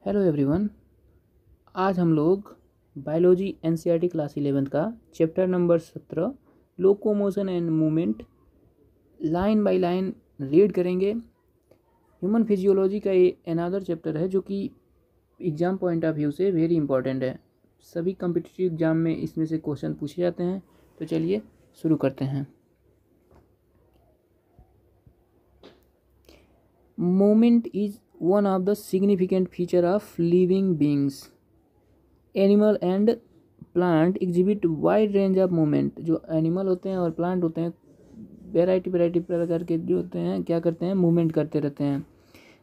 Hello everyone. आज हम लोग बायोलॉजी एनसीईआरटी क्लास 11 का chapter number 17 locomotion and movement line by line read करेंगे। ह्यूमन फिजियोलॉजी का ये अनदर चैप्टर है जो कि एग्ज़ाम पॉइंट ऑफ व्यू से वेरी इंपॉर्टेंट है। सभी कम्पिटिटिव एग्जाम में इसमें से क्वेश्चन पूछे जाते हैं। तो चलिए शुरू करते हैं। Movement is one of the significant feature of living beings. Animal and plant exhibit wide range of movement. जो एनिमल होते हैं और प्लांट होते हैं वेराइटी प्रकार के जो होते हैं क्या करते हैं, मूवमेंट करते रहते हैं।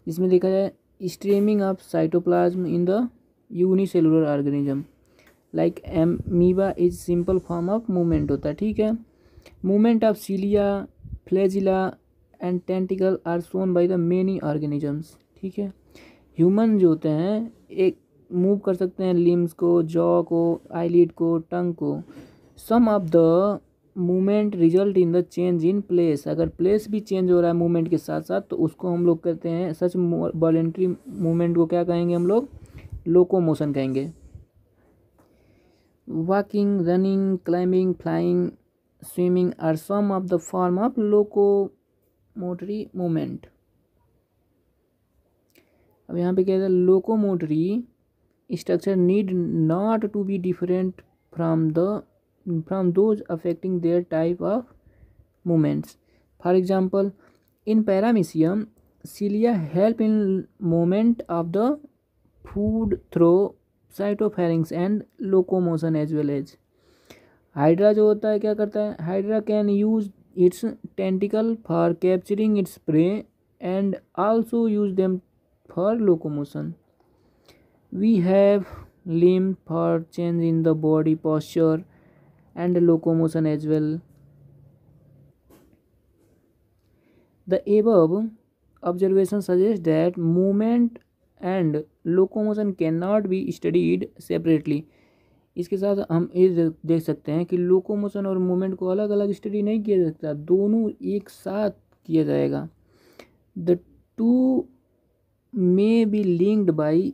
जिसमें देखा जाए streaming of cytoplasm in the unicellular organism like amoeba is simple form of movement होता है। ठीक है। Movement of cilia, flagella and tentacle are shown by the many organisms. ठीक है। ह्यूमन जो होते हैं एक मूव कर सकते हैं लिम्स को, जॉ को, आईलिड को, टंग को। Some of the movement result in the change in place. अगर प्लेस भी चेंज हो रहा है मूवमेंट के साथ साथ तो उसको हम लोग कहते हैं, सच वॉलेंट्री मूवमेंट को क्या कहेंगे हम लोग, लोकोमोशन कहेंगे। Walking, running, climbing, flying, swimming are some of the form of locomotory movement. अब यहाँ पे क्या है, locomotory structure need not to be different from those affecting their type of movements. For example, in paramecium, cilia help in movement of the food through cytopharynx and locomotion as well as. Hydra जो होता है क्या करता है, hydra can use it's tentacle for capturing its prey and also use them for locomotion. We have limb for change in the body posture and locomotion as well. The above observation suggests that movement and locomotion cannot be studied separately. इसके साथ हम ये देख सकते हैं कि locomotion और movement को अलग अलग स्टडी नहीं किया जा सकता, दोनों एक साथ किया जाएगा. The two may be linked by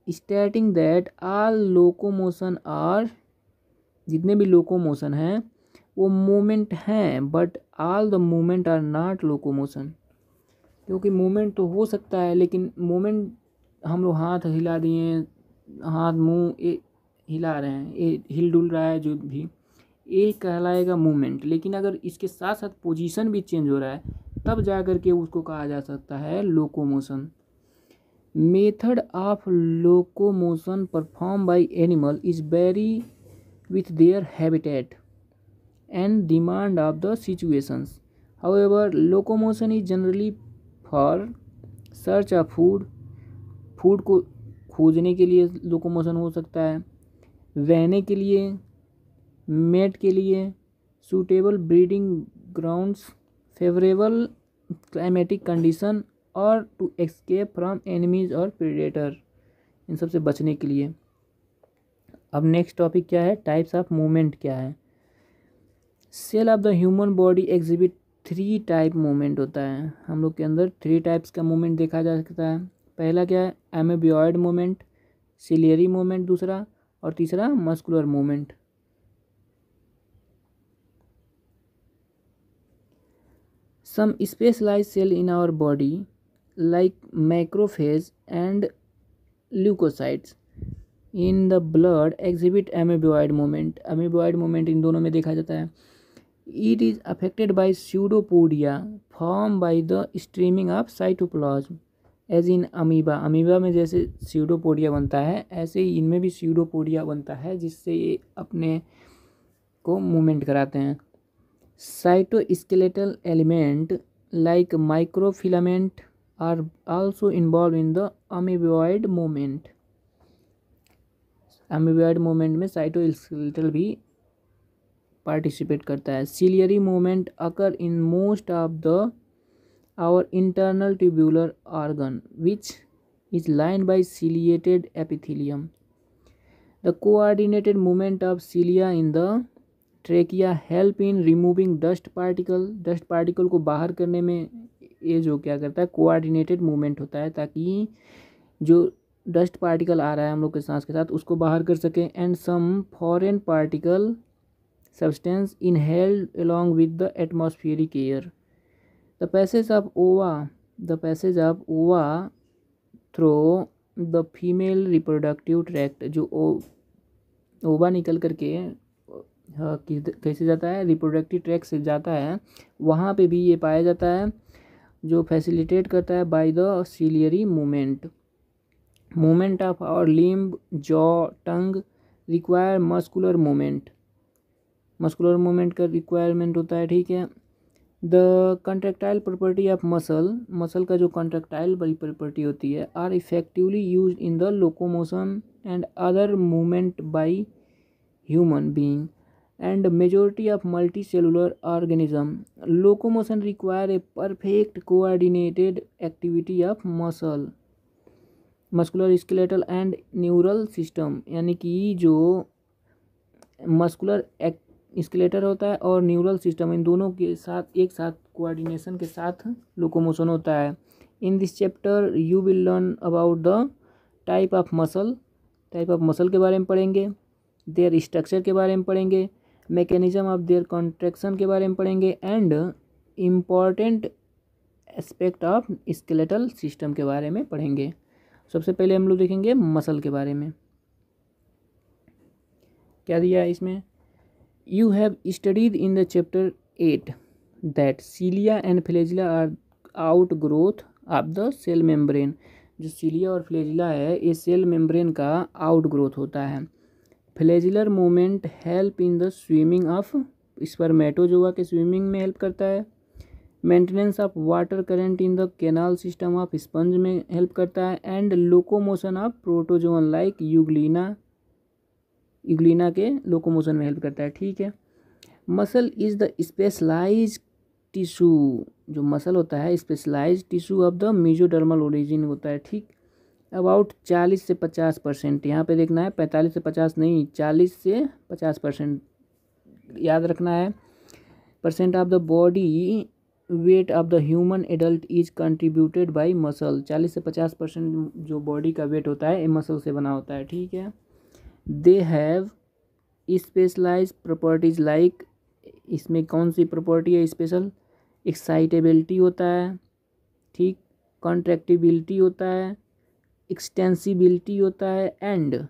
stating that all locomotion are, जितने भी लोकोमोशन हैं वो मूवमेंट हैं, but all the movement are not locomotion. क्योंकि मूवमेंट तो हो सकता है लेकिन मूवमेंट हम लोग हाथ हिला दिए, हाथ मुंह हिला रहे हैं, ये हिल डुल रहा है, जो भी ये कहलाएगा मूवमेंट. लेकिन अगर इसके साथ साथ पोजीशन भी चेंज हो रहा है तब जा कर के उसको कहा जा सकता है locomotion. Method of locomotion performed by animal is vary with their habitat and demand of the situations. However, locomotion is generally for search of food. Food को खोजने के लिए लोकोमोशन हो सकता है, रहने के लिए, मेट के लिए, suitable breeding grounds, favourable climatic condition और टू एस्केप फ्रॉम एनिमीज और प्रेडेटर, इन सब से बचने के लिए. अब नेक्स्ट टॉपिक क्या है, टाइप्स ऑफ मूवमेंट क्या है. Cell of the human body exhibit 3 type movement होता है. हम लोग के अंदर 3 टाइप्स का मूवमेंट देखा जा सकता है. पहला क्या है, एमेबियॉइड मूवमेंट, सिलियरी मूवमेंट दूसरा, और तीसरा muscular movement. Some specialized cell in our body like macrophage and leukocytes in the blood exhibit amoeboid movement. amoeboid movement इन दोनों में देखा जाता है. It is affected by pseudopodia formed by the streaming of cytoplasm as in amoeba. amoeba में जैसे pseudopodia बनता है ऐसे ही इनमें भी pseudopodia बनता है जिससे ये अपने को मूवमेंट कराते हैं. cytoskeletal element like microfilament are also involved in the amoeboid movement. amoeboid movement में cytoskeletal भी participate करता है. ciliary movement occur in most of the our internal tubular organ which is lined by ciliated epithelium. The coordinated movement of cilia in the trachea help in removing dust particle को बाहर करने में ये जो क्या करता है, कोऑर्डिनेटेड मूवमेंट होता है ताकि जो डस्ट पार्टिकल आ रहा है हम लोग के सांस के साथ उसको बाहर कर सकें, and some foreign particle substance inhaled along with the atmospheric air. The passage of ova through the female reproductive tract, जो ओवा निकल करके कैसे जाता है, रिप्रोडक्टिव ट्रैक्ट से जाता है, वहाँ पे भी ये पाया जाता है, जो फैसिलिटेट करता है by the ciliary movement of our limb, jaw, tongue require muscular movement का रिक्वायरमेंट होता है, ठीक है। The contractile property of muscle का जो कंट्रैक्टाइल प्रॉपर्टी होती है are effectively use in the locomotion and other movement by human being and majority of multicellular organism. Locomotion require a perfect coordinated activity of muscular skeletal and neural system, यानी कि जो muscular skeletal होता है और neural system, इन दोनों के साथ एक साथ कोऑर्डिनेशन के साथ लोकोमोशन होता है। In this chapter you will learn about the type of muscle के बारे में पढ़ेंगे, देयर स्ट्रक्चर के बारे में पढ़ेंगे, मैकेनिज्म ऑफ देयर कॉन्ट्रैक्शन के बारे में पढ़ेंगे, and important aspect of skeletal system के बारे में पढ़ेंगे। सबसे पहले हम लोग देखेंगे मसल के बारे में। क्या दिया है इसमें, you have studied in the chapter 8 that cilia and flagella are outgrowth of the cell membrane. जो सीलिया और फ्लैजिला है ये सेल मेम्ब्रेन का आउट ग्रोथ होता है। Flagellar movement help in the swimming of spermatozoa के swimming में help करता है। Maintenance of water current in the canal system of sponge में हेल्प करता है, and locomotion of protozoan like euglena के लोकोमोशन में हेल्प करता है, ठीक है। Muscle is the specialized tissue, जो मसल होता है specialized tissue of the mesodermal origin होता है, ठीक। अबाउट 40 से 50%, यहाँ पे देखना है 45 से 50 नहीं, 40 से 50% याद रखना है। Percent of the body weight of the human adult is contributed bye muscle. 40 से 50% जो बॉडी का वेट होता है ये मसल से बना होता है, ठीक है। They have specialized properties like, इसमें कौन सी प्रॉपर्टी है स्पेशल, एक्साइटेबिलिटी होता है, ठीक, कॉन्ट्रैक्टिबिलिटी होता है, एक्सटेंसिबिलिटी होता है, एंड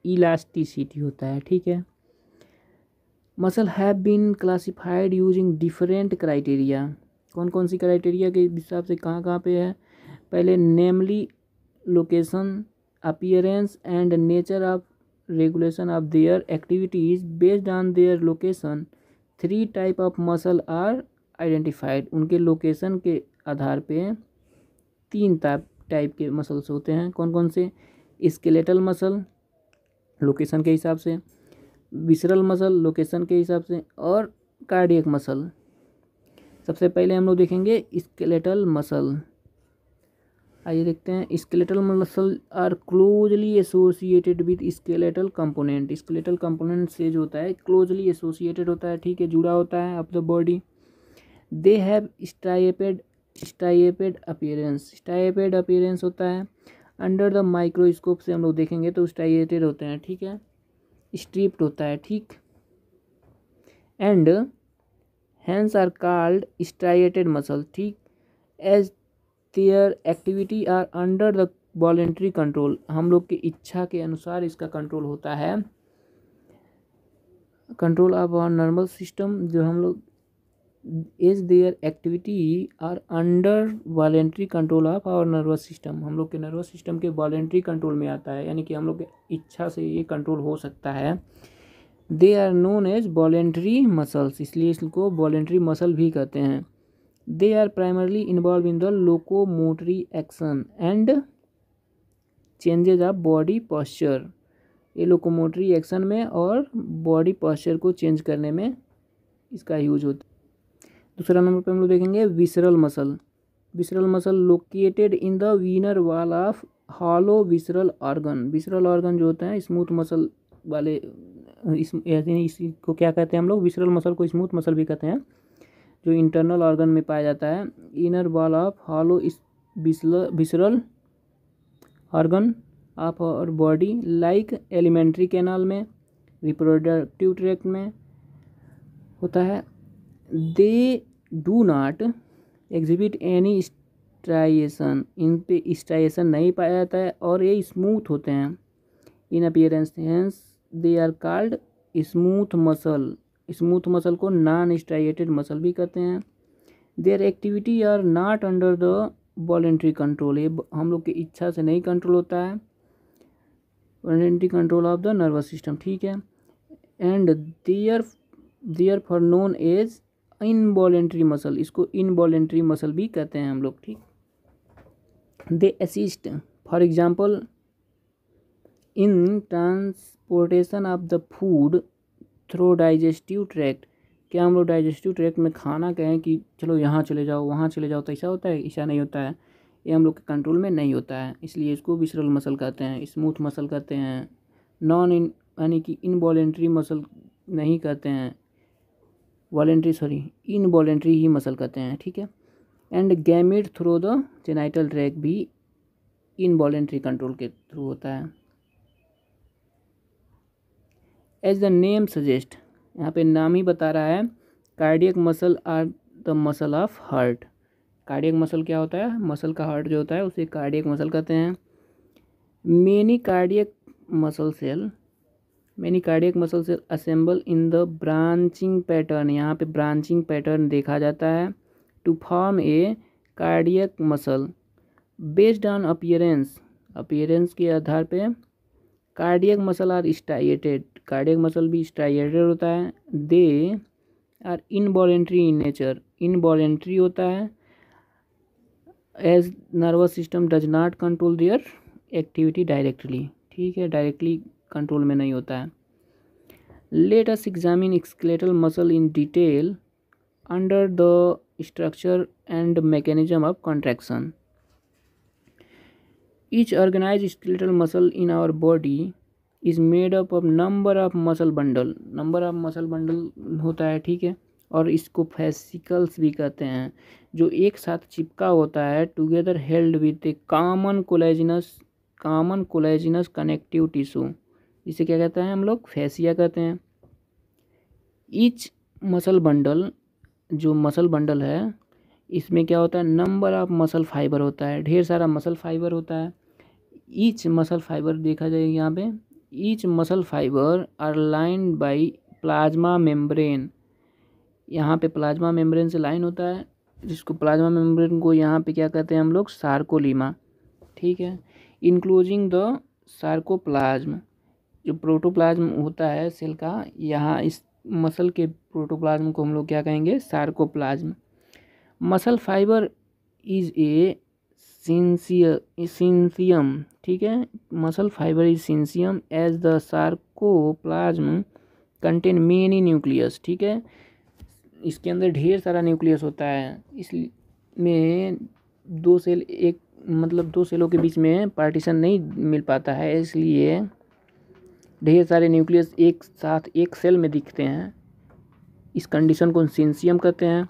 इलास्टिसिटी होता है, ठीक है। Muscle have been classified using different criteria. कौन कौन सी क्राइटेरिया के हिसाब से कहाँ कहाँ पे है, पहले namely location, appearance and nature of regulation of their activities based on their location. 3 type of muscle are identified. उनके लोकेशन के आधार पे 3 टाइप के मसल्स होते हैं। कौन कौन से, स्केलेटल मसल लोकेशन के हिसाब से, विसरल मसल लोकेशन के हिसाब से, और कार्डियक मसल। सबसे पहले हम लोग देखेंगे स्केलेटल मसल। आइए देखते हैं। Skeletal muscle are closely associated with skeletal component. Skeletal component से जो होता है क्लोजली एसोसिएटेड होता है, ठीक है, जुड़ा होता है of the body. They have striped appearance. Striped appearance होता है, अंडर द माइक्रोस्कोप से हम लोग देखेंगे तो स्ट्राइएटेड होते हैं, ठीक है, स्ट्रिप्ड होता है, ठीक। And hence are called striated muscle, ठीक, as their activity are under the voluntary control. हम लोग की इच्छा के अनुसार इसका कंट्रोल होता है, control of our nervous system. जो हम लोग as their activity are under voluntary control of our nervous system, हम लोग के नर्वस सिस्टम के वॉलेंट्री कंट्रोल में आता है, यानी कि हम लोग के इच्छा से ये कंट्रोल हो सकता है। They are known as voluntary muscles, इसलिए इसको वॉलेंट्री मसल भी कहते हैं। They are primarily involve in the locomotory action and changes of body posture. ये लोकोमोटरी एक्शन में और बॉडी पॉस्चर को चेंज करने में इसका यूज होता है। दूसरा नंबर पे हम लोग देखेंगे visceral muscle. Visceral muscle located in the inner wall of hollow visceral organ. Visceral organ जो होते हैं स्मूथ मसल वाले, इसी को क्या कहते हैं हम लोग, विसरल मसल को स्मूथ मसल भी कहते हैं, जो इंटरनल ऑर्गन में पाया जाता है। Inner wall of hollow visceral organ of our body like alimentary canal में, रिप्रोडक्टिव ट्रैक्ट में होता है। They do not exhibit any striation, इन पे स्ट्राइएशन नहीं पाया जाता है और ये स्मूथ होते हैं in appearance, hence they are called smooth muscle. Smooth muscle को नॉन स्ट्राइएटेड मसल भी कहते हैं। Their activity are not under the voluntary control, ये हम लोग की इच्छा से नहीं कंट्रोल होता है, voluntary control of the nervous system, ठीक है। And therefore known as involuntary muscle, इसको इनवॉलेंट्री मसल भी कहते हैं हम लोग, ठीक। They assist for example in transportation of the food through digestive tract. क्या हम लोग डाइजेस्टिव ट्रैक्ट में खाना कहें कि चलो यहाँ चले जाओ वहाँ चले जाओ तो ऐसा होता है? ऐसा नहीं होता है, ये हम लोग के कंट्रोल में नहीं होता है, इसलिए इसको विसरल मसल कहते हैं, स्मूथ मसल कहते हैं, नॉन इन यानी कि इनवॉलेंट्री मसल नहीं कहते हैं, इनवॉलेंट्री ही मसल कहते हैं, ठीक है। And gamete through the genital tract भी इनवॉलेंट्री कंट्रोल के थ्रू होता है। एज द नेम सजेस्ट, यहाँ पे नाम ही बता रहा है, cardiac muscle are the muscle of heart. Cardiac muscle क्या होता है? मसल का हार्ट जो होता है उसे कार्डियक मसल कहते हैं। Many cardiac muscle cell assemble in the branching pattern, यहाँ पे ब्रांचिंग पैटर्न देखा जाता है, to form a cardiac muscle based on appearance के आधार पे। Cardiac muscle are striated, cardiac muscle भी स्ट्राइएटेड होता है। They are involuntary in nature, involuntary होता है, as nervous system does not control their activity directly, ठीक है, डायरेक्टली कंट्रोल में नहीं होता है। Let us examine skeletal muscle in detail under the structure and mechanism of contraction. Each organized skeletal muscle in our body is made up of number of muscle bundle होता है, ठीक है, और इसको फेसिकल्स भी कहते हैं, जो एक साथ चिपका होता है, together held with a common collagenous connective tissue, इसे क्या कहते हैं हम लोग? फेसिया कहते हैं। ईच मसल बंडल, जो मसल बंडल है इसमें क्या होता है? नंबर ऑफ मसल फाइबर होता है, ढेर सारा मसल फाइबर होता है। ईच मसल फाइबर देखा जाएगा यहाँ पे, each muscle fibre are lined by plasma membrane, यहाँ पे प्लाज्मा मेम्ब्रेन से लाइन होता है, जिसको प्लाज्मा मेम्ब्रेन को यहाँ पे क्या कहते हैं हम लोग? सार्कोलीमा, ठीक है। इंक्लोजिंग द सार्कोप्लाज्म, जो प्रोटोप्लाज्म होता है सेल का, यहाँ इस मसल के प्रोटोप्लाज्म को हम लोग क्या कहेंगे? Sarcoplasm. Muscle fibre is a syncytium, ठीक है, muscle fibre is syncytium as the sarcoplasm contain many nucleus, ठीक है, इसके अंदर ढेर सारा न्यूक्लियस होता है, इसमें दो सेलों के बीच में पार्टीशन नहीं मिल पाता है, इसलिए ढेर सारे न्यूक्लियस एक साथ एक सेल में दिखते हैं, इस कंडीशन को सिंसियम कहते हैं।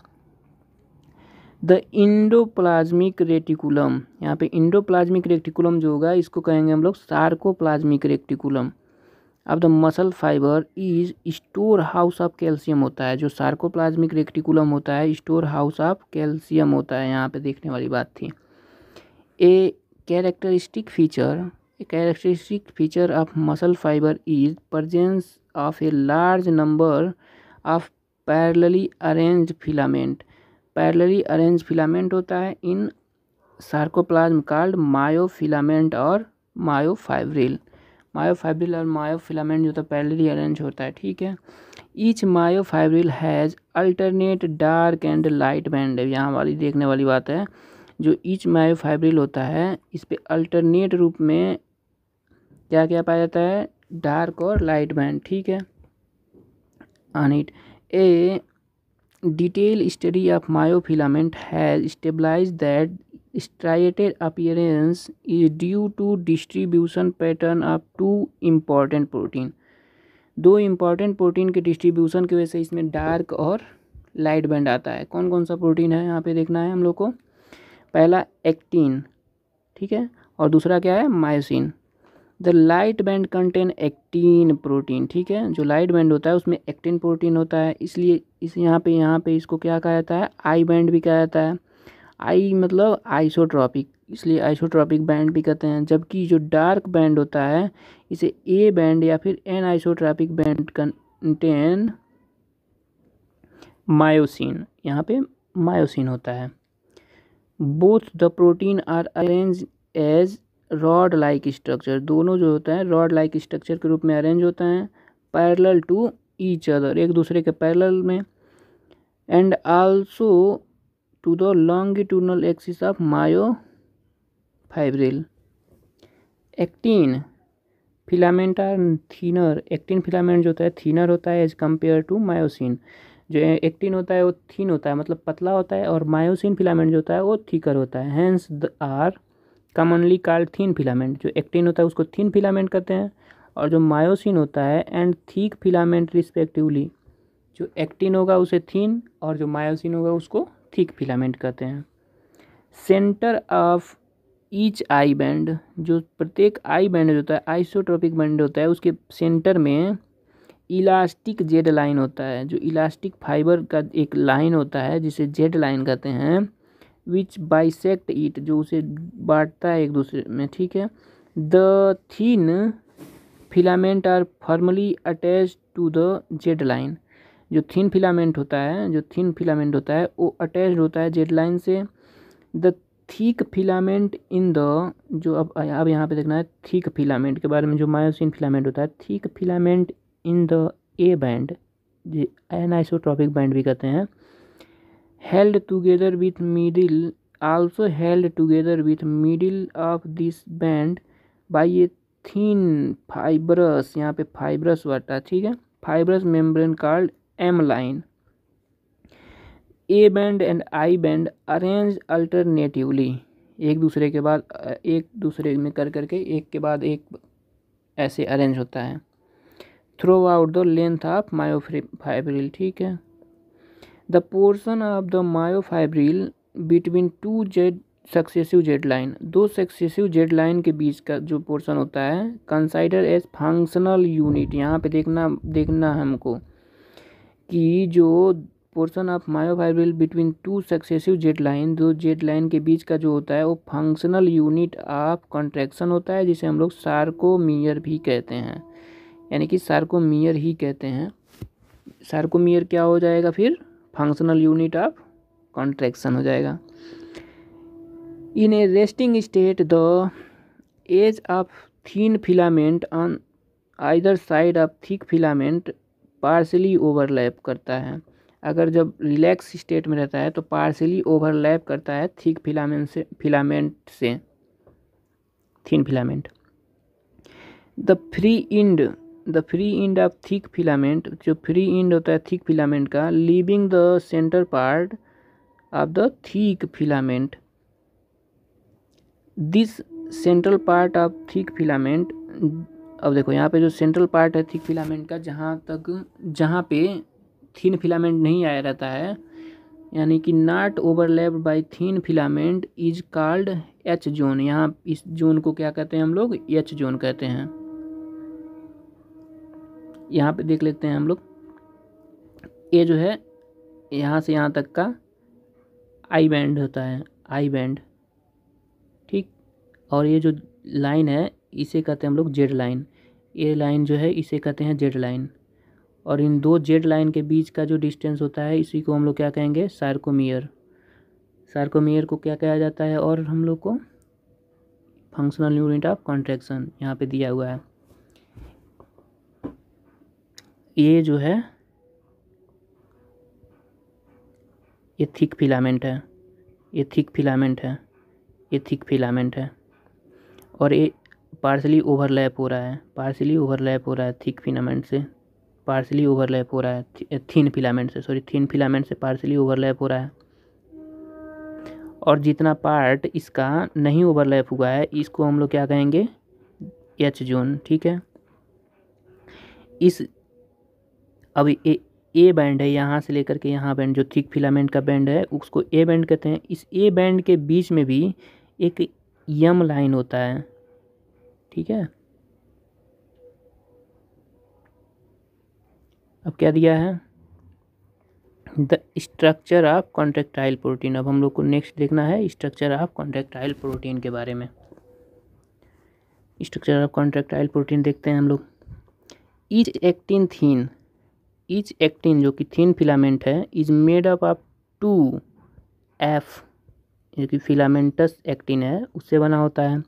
द इंडोप्लाज्मिक रेटिकुलम, यहाँ पे इंडोप्लाज्मिक रेटिकुलम जो होगा इसको कहेंगे हम लोग सार्कोप्लाज्मिक रेटिकुलम। अब the muscle fibre is store house of calcium होता है, जो सार्कोप्लाज्मिक रेटिकुलम होता है स्टोर हाउस ऑफ कैल्शियम होता है, यहाँ पे देखने वाली बात थी। A characteristic feature of muscle fibre is presence of a large number of parallelly arranged filament. Parallelly arrange filament होता है इन सार्कोप्लाज्म कॉल्ड मायोफिलामेंट और मायोफाइब्रिल और मायोफिलामेंट जो तो पैरेलली अरेंज होता है, ठीक है। Each myofibril has alternate dark and light band, यहाँ वाली देखने वाली बात है, जो ईच मायोफाइब्रिल होता है इस पे अल्टरनेट रूप में क्या क्या पाया जाता है? डार्क और लाइट बैंड, ठीक है। On it A detailed study of myofilament has established that striated appearance is due to distribution pattern of two important protein। दो इम्पॉर्टेंट प्रोटीन के डिस्ट्रीब्यूशन की वजह से इसमें डार्क और लाइट बैंड आता है। कौन कौन सा प्रोटीन है यहाँ पे देखना है हम लोग को? पहला एक्टिन, ठीक है, और दूसरा क्या है? Myosin. The light band contain actin protein, ठीक है, जो लाइट बैंड होता है उसमें एक्टिन प्रोटीन होता है, इसलिए इस यहाँ पे इसको क्या कहा जाता है, आई बैंड भी कहा जाता है। आई मतलब आइसोट्रॉपिक, इसलिए आइसोट्रॉपिक बैंड भी कहते हैं। जबकि जो डार्क बैंड होता है इसे ए बैंड या फिर anisotropic band contain myosin, यहाँ पे मायोसिन होता है। Both the protein are arrange as rod like structure, दोनों जो होता है रॉड लाइक स्ट्रक्चर के रूप में अरेंज होता है, पैरेलल टू ईच अदर, एक दूसरे के पैरेलल में, and also to the longitudinal axis of myofibril. Actin filament are thinner, actin filament जो होता है थीनर होता है एज कम्पेयर टू मायोसिन। जो एक्टिन होता है वो थीन होता है मतलब पतला होता है, और मायोसिन फिलामेंट जो होता है वो थिकर होता है। Hence are commonly called thin filament, जो एक्टिन होता है उसको थीन फिलामेंट कहते हैं, और जो मायोसिन होता है एंड थिक फिलामेंट रिस्पेक्टिवली, जो एक्टिन होगा उसे थीन और जो मायोसिन होगा उसको थिक फिलामेंट कहते हैं। Centre of each I band, जो प्रत्येक आई बैंड होता है आइसोट्रोपिक बैंड होता है, उसके सेंटर में इलास्टिक जेड लाइन होता है, जो इलास्टिक फाइबर का एक लाइन होता है जिसे जेड लाइन कहते हैं, विच बाइसेक्ट इट, जो उसे बांटता है एक दूसरे में, ठीक है। The thin filament are formally attach to the Z line, जो थीन फिलामेंट होता है वो अटैच होता है जेड लाइन से। The thick filament in the, जो अब यहाँ पे देखना है थिक फिलामेंट के बारे में, जो मायोसिन फिलामेंट होता है, thick filament in the A band, anisotropic band भी कहते हैं, held together with middle, also held together with middle of this band by a thin fibrous, यहाँ पे फाइब्रस वर्ड है, ठीक है, fibrous membrane called M line. A band and I band arrange alternatively, एक दूसरे के बाद एक दूसरे में कर करके एक के बाद एक ऐसे अरेंज होता है through out the length of myofibril, ठीक है। The portion of the myofibril between two Z successive Z line, दो सक्सेसिव जेड लाइन के बीच का जो पोर्शन होता है, कंसाइडर एज फंक्शनल यूनिट, यहाँ पे देखना हमको कि जो portion of myofibril between two successive Z line, दो जेड लाइन के बीच का जो होता है वो फंक्शनल यूनिट ऑफ कॉन्ट्रैक्शन होता है, जिसे हम लोग सार्कोमियर भी कहते हैं, यानी कि सार्कोमियर ही कहते हैं। सार्कोमियर क्या हो जाएगा फिर, फंक्शनल यूनिट ऑफ कॉन्ट्रैक्शन हो जाएगा। In a resting state the edge of thin filament on either side of thick filament partially overlap करता है, अगर जब रिलैक्स स्टेट में रहता है तो पार्शली ओवरलैप करता है थिक फिलामेंट से thin filament. The free end of thick filament, जो फ्री इंड होता है थिक फिलामेंट का, leaving the centre part of the thick filament, this central part of thick filament. अब देखो यहाँ पे जो सेंट्रल पार्ट है थिक फिलामेंट का, जहाँ पे थीन फिलामेंट नहीं आया रहता है, यानी कि not overlapped by thin filament, is called H zone. यहाँ इस जोन को क्या कहते हैं हम लोग, एच जोन कहते हैं। यहाँ पे देख लेते हैं हम लोग, ये जो है यहाँ से यहाँ तक का आई बैंड होता है, आई बैंड, ठीक, और ये जो लाइन है इसे कहते हैं हम लोग जेड लाइन, ये लाइन जो है इसे कहते हैं जेड लाइन, और इन दो जेड लाइन के बीच का जो डिस्टेंस होता है इसी को हम लोग क्या कहेंगे, सार्कोमियर। सार्कोमियर को क्या कहा जाता है, और हम लोग को फंक्शनल यूनिट ऑफ कॉन्ट्रैक्शन यहाँ पे दिया हुआ है। ये जो है ये थिक फिलामेंट है, ये थिक फिलामेंट है, ये थिक फिलामेंट है, और ये पार्शली ओवरलैप हो रहा है, पार्शली ओवरलैप हो रहा है थिक फिलामेंट से, पार्शली ओवरलैप हो रहा है थीन फिलामेंट से, सॉरी थीन फिलामेंट से पार्शली ओवरलैप हो रहा है। और जितना पार्ट इसका नहीं ओवरलैप हुआ है इसको हम लोग क्या कहेंगे, एच जोन, ठीक है। इस अब ए बैंड है, यहाँ से लेकर के यहाँ बैंड, जो थिक फिलामेंट का बैंड है उसको ए बैंड कहते हैं। इस ए बैंड के बीच में भी एक यम लाइन होता है, ठीक है, क्या दिया है, the structure of contractile protein. अब हम लोग को नेक्स्ट देखना है स्ट्रक्चर ऑफ कॉन्ट्रैक्टाइल प्रोटीन के बारे में। स्ट्रक्चर ऑफ कॉन्ट्रैक्टाइल प्रोटीन देखते हैं हम लोग। ईच एक्टिन जो कि थिन फिलामेंट है is made up of 2F जो कि फिलामेंटस एक्टिन है उससे बना होता है।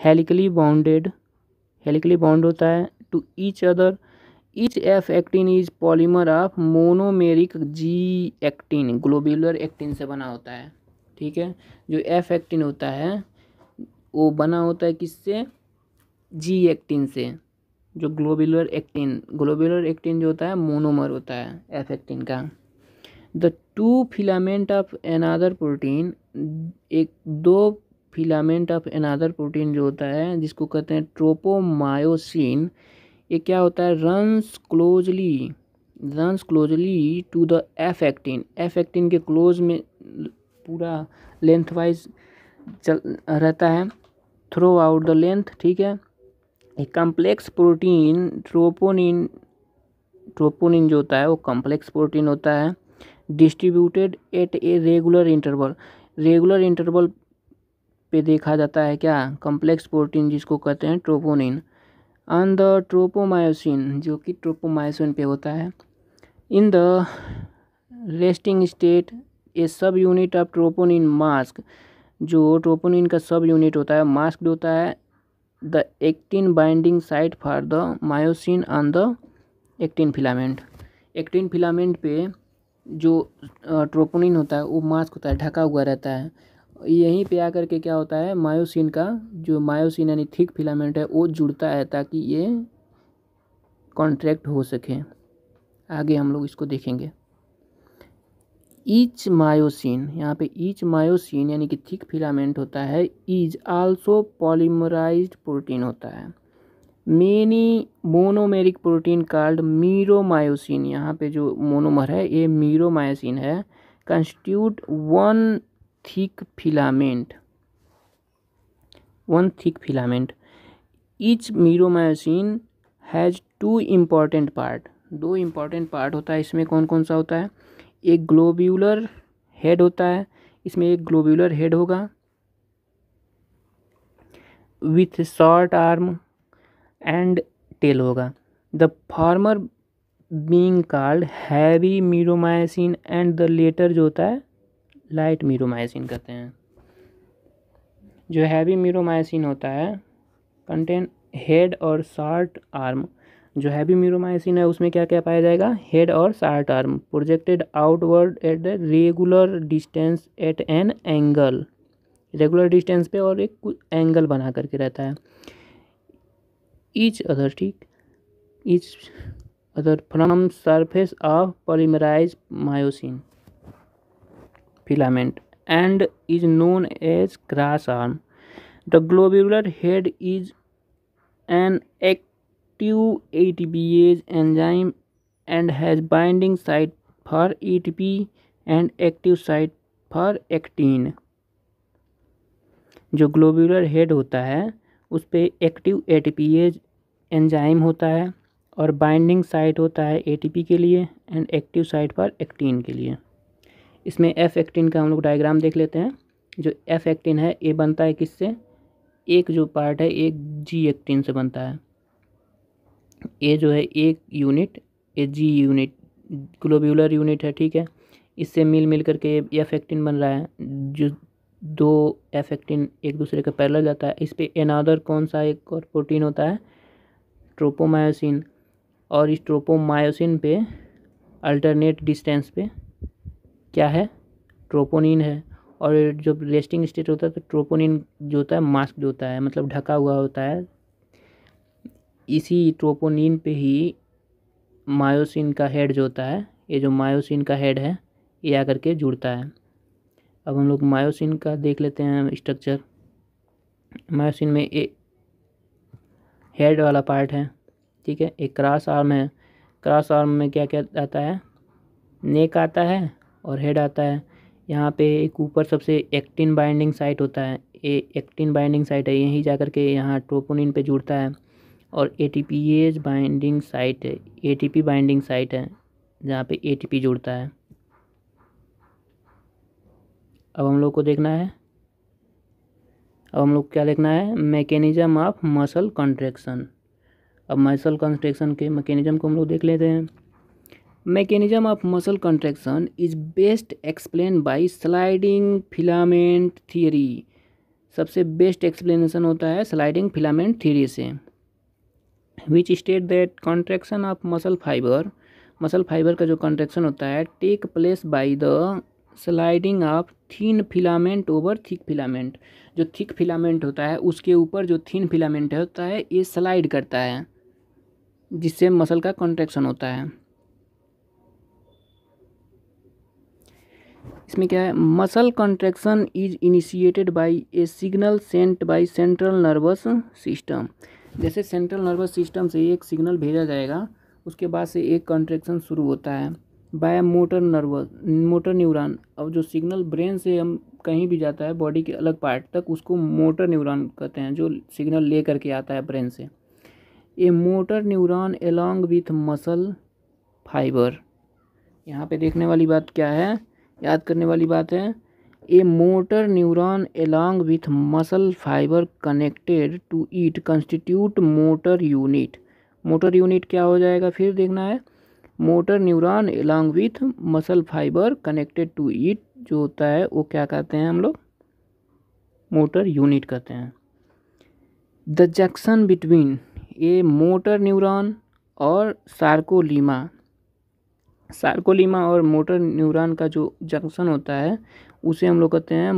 हेलिकली बाउंड होता है to each other. Each F actin is polymer of monomeric G actin, globular actin से बना होता है। ठीक है, जो F एक्टिन होता है वो बना होता है किससे, G एक्टिन से। जो ग्लोब्यूलर एक्टिन जो होता है मोनोमर होता है F एक्टिन का। The two filament of another protein, दो फिलामेंट ऑफ अनदर प्रोटीन जो होता है जिसको कहते हैं ट्रोपोमायोसिन, ये क्या होता है, runs closely to the F actin के क्लोज में पूरा लेंथ वाइज चल रहता है, थ्रू आउट द लेंथ। ठीक है, एक कम्प्लेक्स प्रोटीन ट्रोपोनिन जो होता है वो कम्प्लेक्स प्रोटीन होता है, distributed at a regular interval पे देखा जाता है क्या, कम्प्लेक्स प्रोटीन जिसको कहते हैं ट्रोपोनिन। ऑन द ट्रोपोमायोसिन जो कि ट्रोपोमायोसिन पे होता है। In the resting state A सब यूनिट ऑफ ट्रोपोनिन मास्क, जो ट्रोपोनिन का सब यूनिट होता है मास्क्ड होता है the actin binding site for the myosin on the actin filament पे जो ट्रोपोनिन होता है वो मास्क होता है, ढका हुआ रहता है। यहीं पे आकर के क्या होता है, मायोसिन यानी थिक फिलामेंट है वो जुड़ता है ताकि ये कॉन्ट्रैक्ट हो सके। आगे हम लोग इसको देखेंगे। ईच मायोसिन, यहाँ पे ईच मायोसिन यानी कि थिक फिलामेंट होता है, इज आल्सो पॉलीमराइज्ड प्रोटीन होता है। Many monomeric protein called meromyosin, यहाँ पे जो मोनोमर है ये मीरोमायोसिन है, constitute one thick filament. Each meromyosin has दो इम्पॉर्टेंट पार्ट होता है। इसमें कौन कौन सा होता है, एक ग्लोब्यूलर हेड होता है, इसमें एक ग्लोब्यूलर हेड होगा with short arm and tail होगा। The former being called heavy meromyosin and the latter जो होता है लाइट मीरोमायोसिन कहते हैं। जो हैवी मीरोमायोसिन होता है कंटेन हेड और शॉर्ट आर्म। जो हैवी मीरोमायोसिन है उसमें क्या क्या पाया जाएगा, हेड और short arm, projected outward at the regular distance at an angle, regular distance पे और एक एंगल बना करके रहता है। Each other from surface of polymerise myosin filament and is known as cross arm. The globular head is an active ATPase enzyme and has binding site for ATP and active site for actin. जो globular head होता है उस पे active ATPase enzyme होता है और binding site होता है एटीपी के लिए एंड एक्टिव साइट पर एक्टिन के लिए। इसमें एफ एक्टिन का हम लोग डायग्राम देख लेते हैं। जो एफ एक्टिन है ये बनता है किससे, एक जो पार्ट है एक जी एक्टिन से बनता है। ये जो है एक यूनिट, ये जी यूनिट ग्लोब्यूलर यूनिट है, ठीक है। इससे मिल करके एफ एक्टिन बन रहा है। जो दो एफ एक्टिन एक दूसरे के पैरेलल जाता है, इस पे अनदर कौन सा एक और प्रोटीन होता है, ट्रोपोमायोसिन। और इस ट्रोपोमायोसिन पे अल्टरनेट डिस्टेंस पे क्या है, ट्रोपोनिन है। और जब रेस्टिंग स्टेट होता है तो ट्रोपोनिन जो होता है मास्क होता है, मतलब ढका हुआ होता है। इसी ट्रोपोनिन पे ही मायोसिन का हेड जो होता है, ये जो मायोसिन का हेड है ये आकर के जुड़ता है। अब हम लोग मायोसिन का देख लेते हैं स्ट्रक्चर। मायोसिन में एक हेड वाला पार्ट है, ठीक है। एक क्रॉस आर्म है, क्रॉस आर्म में क्या क्या आता है, नेक आता है और हेड आता है। यहाँ पे एक ऊपर सबसे एक्टिन बाइंडिंग साइट होता है, ये एक्टिन बाइंडिंग साइट है, यहीं जा कर के यहाँ ट्रोपोनिन पे जुड़ता है। और एटीपीएज बाइंडिंग साइट है, एटीपी बाइंडिंग साइट है जहाँ पे एटीपी जुड़ता है। अब हम लोग को देखना है, अब हम लोग क्या देखना है, मैकेनिज्म ऑफ मसल कॉन्ट्रैक्शन। अब मसल कॉन्ट्रैक्शन के मैकेनिज्म को हम लोग देख लेते हैं। Mechanism of muscle contraction is best explain by sliding filament theory. सबसे बेस्ट एक्सप्लेनेशन होता है स्लाइडिंग फिलामेंट थ्योरी से, which state that contraction of muscle fibre का जो कॉन्ट्रैक्शन होता है take place by the sliding of thin filament over thick filament. जो thick filament होता है उसके ऊपर जो थिन फिलामेंट होता है ये स्लाइड करता है, जिससे मसल का कॉन्ट्रैक्शन होता है। इसमें क्या है, muscle contraction is initiated by A signal sent by central nervous system. जैसे सेंट्रल नर्वस सिस्टम से एक सिग्नल भेजा जाएगा, उसके बाद से एक कॉन्ट्रैक्शन शुरू होता है बाय मोटर न्यूरॉन। अब जो सिग्नल ब्रेन से हम कहीं भी जाता है बॉडी के अलग पार्ट तक, उसको मोटर न्यूरॉन कहते हैं, जो सिग्नल ले करके आता है ब्रेन से। A motor neuron along with muscle fibre. यहाँ पे देखने वाली बात क्या है, याद करने वाली बात है, a motor neuron along with muscle fibre connected to it constitute motor unit. Motor unit क्या हो जाएगा फिर देखना है, motor neuron along with muscle fibre connected to it जो होता है वो क्या कहते हैं हम लोग, मोटर यूनिट कहते हैं। The junction between A motor neuron और सार्कोलीमा और मोटर न्यूरॉन का जो जंक्शन होता है उसे हम लोग कहते हैं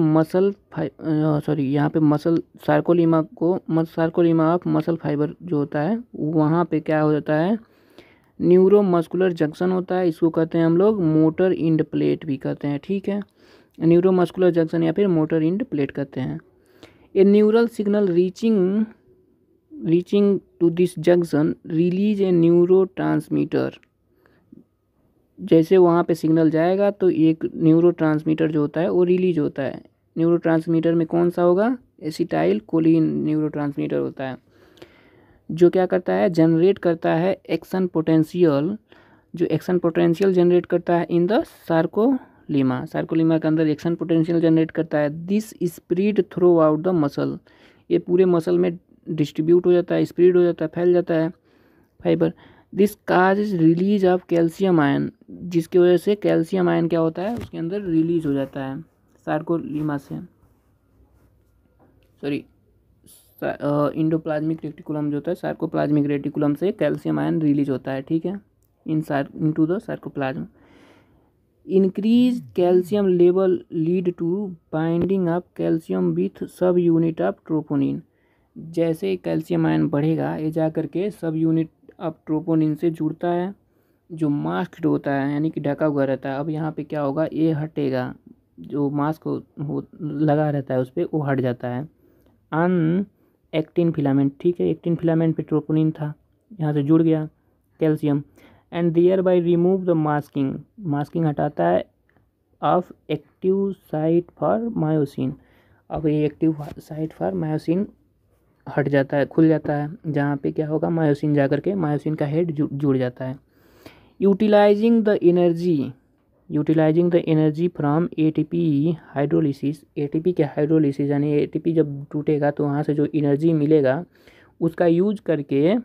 यहाँ पे मसल सार्कोलीमा ऑफ मसल फाइबर जो होता है वहाँ पे क्या हो जाता है, न्यूरोमस्कुलर जंक्शन होता है, इसको कहते हैं हम लोग मोटर इंड प्लेट भी कहते हैं। ठीक है, न्यूरोमस्कुलर जंक्शन या फिर मोटर इंड प्लेट कहते हैं। A neural signal reaching to this junction release a neurotransmitter. जैसे वहाँ पे सिग्नल जाएगा तो एक न्यूरोट्रांसमीटर जो होता है वो रिलीज होता है। न्यूरोट्रांसमीटर में कौन सा होगा, एसिटाइल कोलिन न्यूरोट्रांसमीटर होता है, जो क्या करता है, जनरेट करता है एक्शन पोटेंशियल, जो एक्शन पोटेंशियल जनरेट करता है इन द सार्कोलीमा के अंदर एक्शन पोटेंशियल जनरेट करता है। This spread through out the muscle, ये पूरे मसल में डिस्ट्रीब्यूट हो जाता है, स्प्रेड हो जाता है, फैल जाता है fibre. This cause release of calcium ion, जिसकी वजह से कैल्शियम आयन क्या होता है उसके अंदर रिलीज हो जाता है सार्कोलीमा से, इंडोप्लाज्मिक रेटिकुलम जो होता है सार्कोप्लाज्मिक रेटिकुलम से कैल्शियम आयन रिलीज होता है। ठीक है, into the sarcoplasm. Increase calcium level lead to binding of calcium with subunit of troponin. जैसे कैल्शियम आयन बढ़ेगा ये जा करके सब यूनिट ऑफ ट्रोपोनिन से जुड़ता है, जो मास्क होता है यानी कि ढका हुआ रहता है। अब यहाँ पे क्या होगा, ये हटेगा, जो मास्क लगा रहता है उस पर वो हट जाता है। अन एक्टिन फिलामेंट, ठीक है, एक्टिन फिलामेंट पे ट्रोपोनिन था, यहाँ से जुड़ गया calcium, and thereby remove the masking हटाता है of active site for myosin. अब ये एक्टिव साइट फॉर मायोसिन हट जाता है, खुल जाता है, जहाँ पे क्या होगा, मायोसिन जा करके मायोसिन का हेड जुड़ जाता है। Utilising the energy from ATP hydrolysis, ATP के हाइड्रोलिसिस यानी एटीपी जब टूटेगा तो वहाँ से जो एनर्जी मिलेगा उसका यूज करके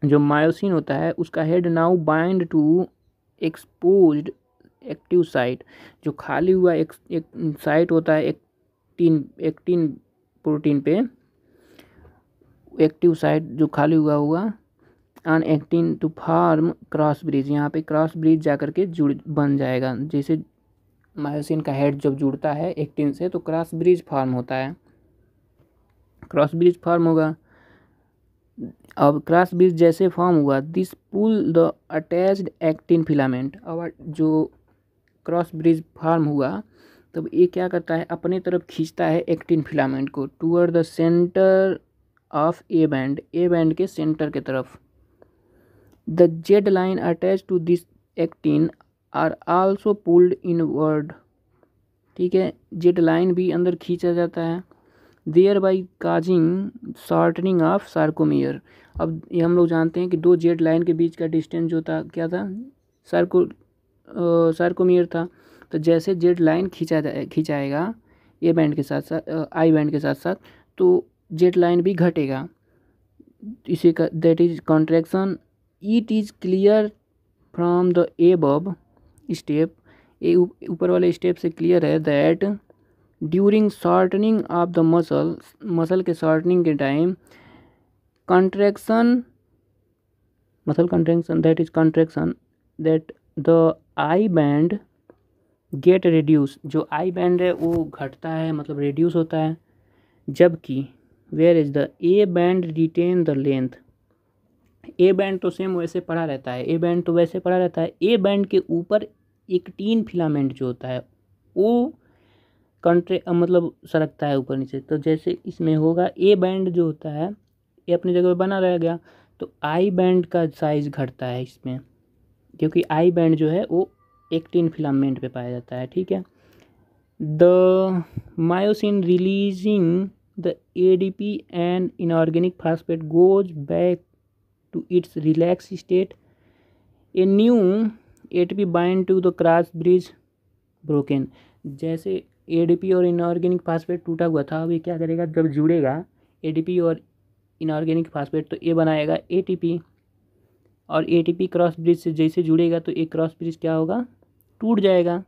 जो मायोसिन होता है उसका head now bind to exposed active site. जो खाली हुआ एक साइट होता है एक्टिन प्रोटीन पे, एक्टिव साइट जो खाली हुआ होगा on actin to form cross bridge, यहाँ पे क्रॉस ब्रिज जा करके बन जाएगा। जैसे मायोसिन का हेड जब जुड़ता है एक्टिन से तो क्रॉस ब्रिज फॉर्म होता है, क्रॉस ब्रिज फॉर्म होगा। अब क्रॉस ब्रिज जैसे फॉर्म हुआ, this pull the attached actin filament. अब जो क्रॉस ब्रिज फॉर्म हुआ तब ये क्या करता है, अपने तरफ खींचता है एक्टिन फिलामेंट को toward the centre of A band के सेंटर के तरफ। The Z line attach to this actin are also pulled inward, ठीक है, जेड लाइन भी अंदर खींचा जाता है। Thereby causing shortening of sarcomere. अब ये हम लोग जानते हैं कि दो जेड लाइन के बीच का डिस्टेंस जो था क्या था, सार्कोमियर था। तो जैसे जेड लाइन खिंचाएगा ए बैंड के साथ साथ आई बैंड के साथ साथ, तो जेड लाइन भी घटेगा। इसी का that is contraction. It is clear from the above step, ये ऊपर वाले स्टेप से क्लियर है that during shortening of the muscle के शॉर्टनिंग के time contraction muscle contraction, that is contraction, that the I band get reduce, जो I band है वो घटता है, मतलब reduce होता है, जबकि where is the A band retain the length। A band तो सेम वैसे पड़ा रहता है, A band तो वैसे पड़ा रहता है। A band के ऊपर एक्टिन फिलामेंट जो होता है वो मतलब सरकता है ऊपर नीचे। तो जैसे इसमें होगा A band जो होता है ये अपनी जगह पे बना रह गया, तो आई बैंड का साइज़ घटता है इसमें, क्योंकि आई बैंड जो है वो एक्टिन फिलामेंट पे पाया जाता है। ठीक है। The myosin releasing the ADP and inorganic phosphate goes back to its relax state. A new ATP bind to the cross bridge broken. जैसे एडीपी और इनऑर्गेनिक फास्फेट टूटा हुआ था, अभी क्या करेगा, जब जुड़ेगा एडीपी और इनऑर्गेनिक फास्फेट तो ये बनाएगा एटीपी, और एटीपी क्रॉस ब्रिज से जैसे जुड़ेगा तो एक क्रॉस ब्रिज क्या होगा, टूट जाएगा।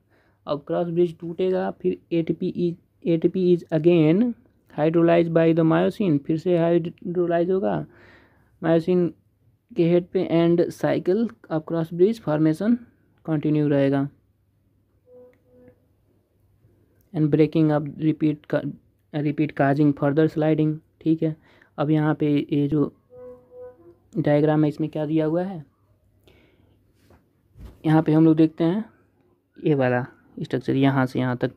अब क्रॉस ब्रिज टूटेगा, फिर ATP is again hydrolyse by the myosin, फिर से हाइड्रोलाइज होगा मायोसिन के हेड पे, and cycle of cross bridge formation continue रहेगा, and breaking up repeat causing further sliding. ठीक है। अब यहाँ पे ये जो डायग्राम है इसमें क्या दिया हुआ है, यहाँ पे हम लोग देखते हैं ये वाला स्ट्रक्चर यहाँ से यहाँ तक।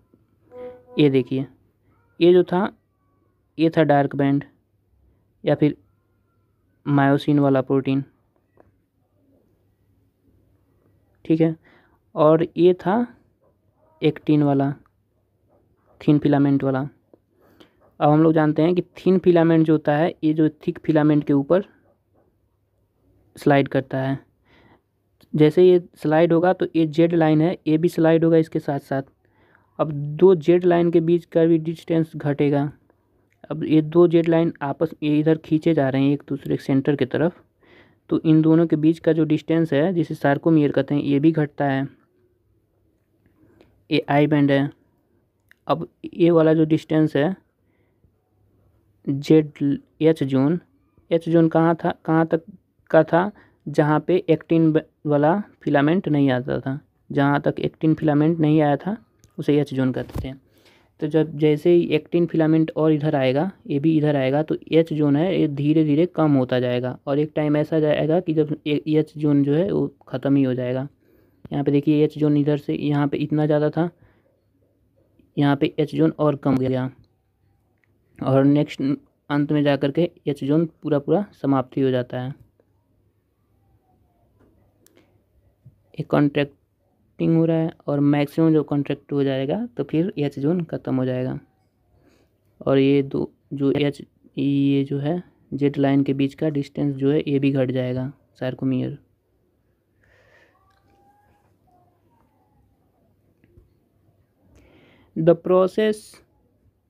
ये देखिए, ये जो था ये था डार्क बैंड या फिर मायोसिन वाला प्रोटीन। ठीक है। और ये था एक्टिन वाला थिन फिलामेंट वाला। अब हम लोग जानते हैं कि थिन फिलामेंट जो होता है ये जो थिक फिलामेंट के ऊपर स्लाइड करता है। जैसे ये स्लाइड होगा तो ये जेड लाइन है, ये भी स्लाइड होगा इसके साथ साथ। अब दो जेड लाइन के बीच का भी डिस्टेंस घटेगा। अब ये दो जेड लाइन आपस ये इधर खींचे जा रहे हैं एक दूसरे सेंटर की तरफ, तो इन दोनों के बीच का जो डिस्टेंस है जिसे सार्कोमियर कहते हैं ये भी घटता है। ये आई बैंड है। अब ये वाला जो डिस्टेंस है जेड एच जोन कहाँ तक का था, जहाँ पे एक्टिन वाला फिलामेंट नहीं आता था, जहाँ तक एक्टिन फिलामेंट नहीं आया था उसे एच जोन कहते थे। तो जब जैसे ही एक्टिन फिलामेंट और इधर आएगा, ये भी इधर आएगा, तो एच जोन है ये धीरे धीरे कम होता जाएगा, और एक टाइम ऐसा जाएगा कि जब एच जोन जो है वो ख़त्म ही हो जाएगा। यहाँ पे देखिए एच जोन इधर से यहाँ पे इतना ज़्यादा था, यहाँ पे एच जोन और कम हो गया, और नेक्स्ट अंत में जाकर के एच जोन पूरा समाप्ति हो जाता है। एक कॉन्ट्रैक्टिंग हो रहा है और मैक्सिमम जो कॉन्ट्रैक्ट हो जाएगा तो फिर एच जोन ख़त्म हो जाएगा, और ये दो जो ये जो है जेड लाइन के बीच का डिस्टेंस जो है ये भी घट जाएगा, sarcomere. The process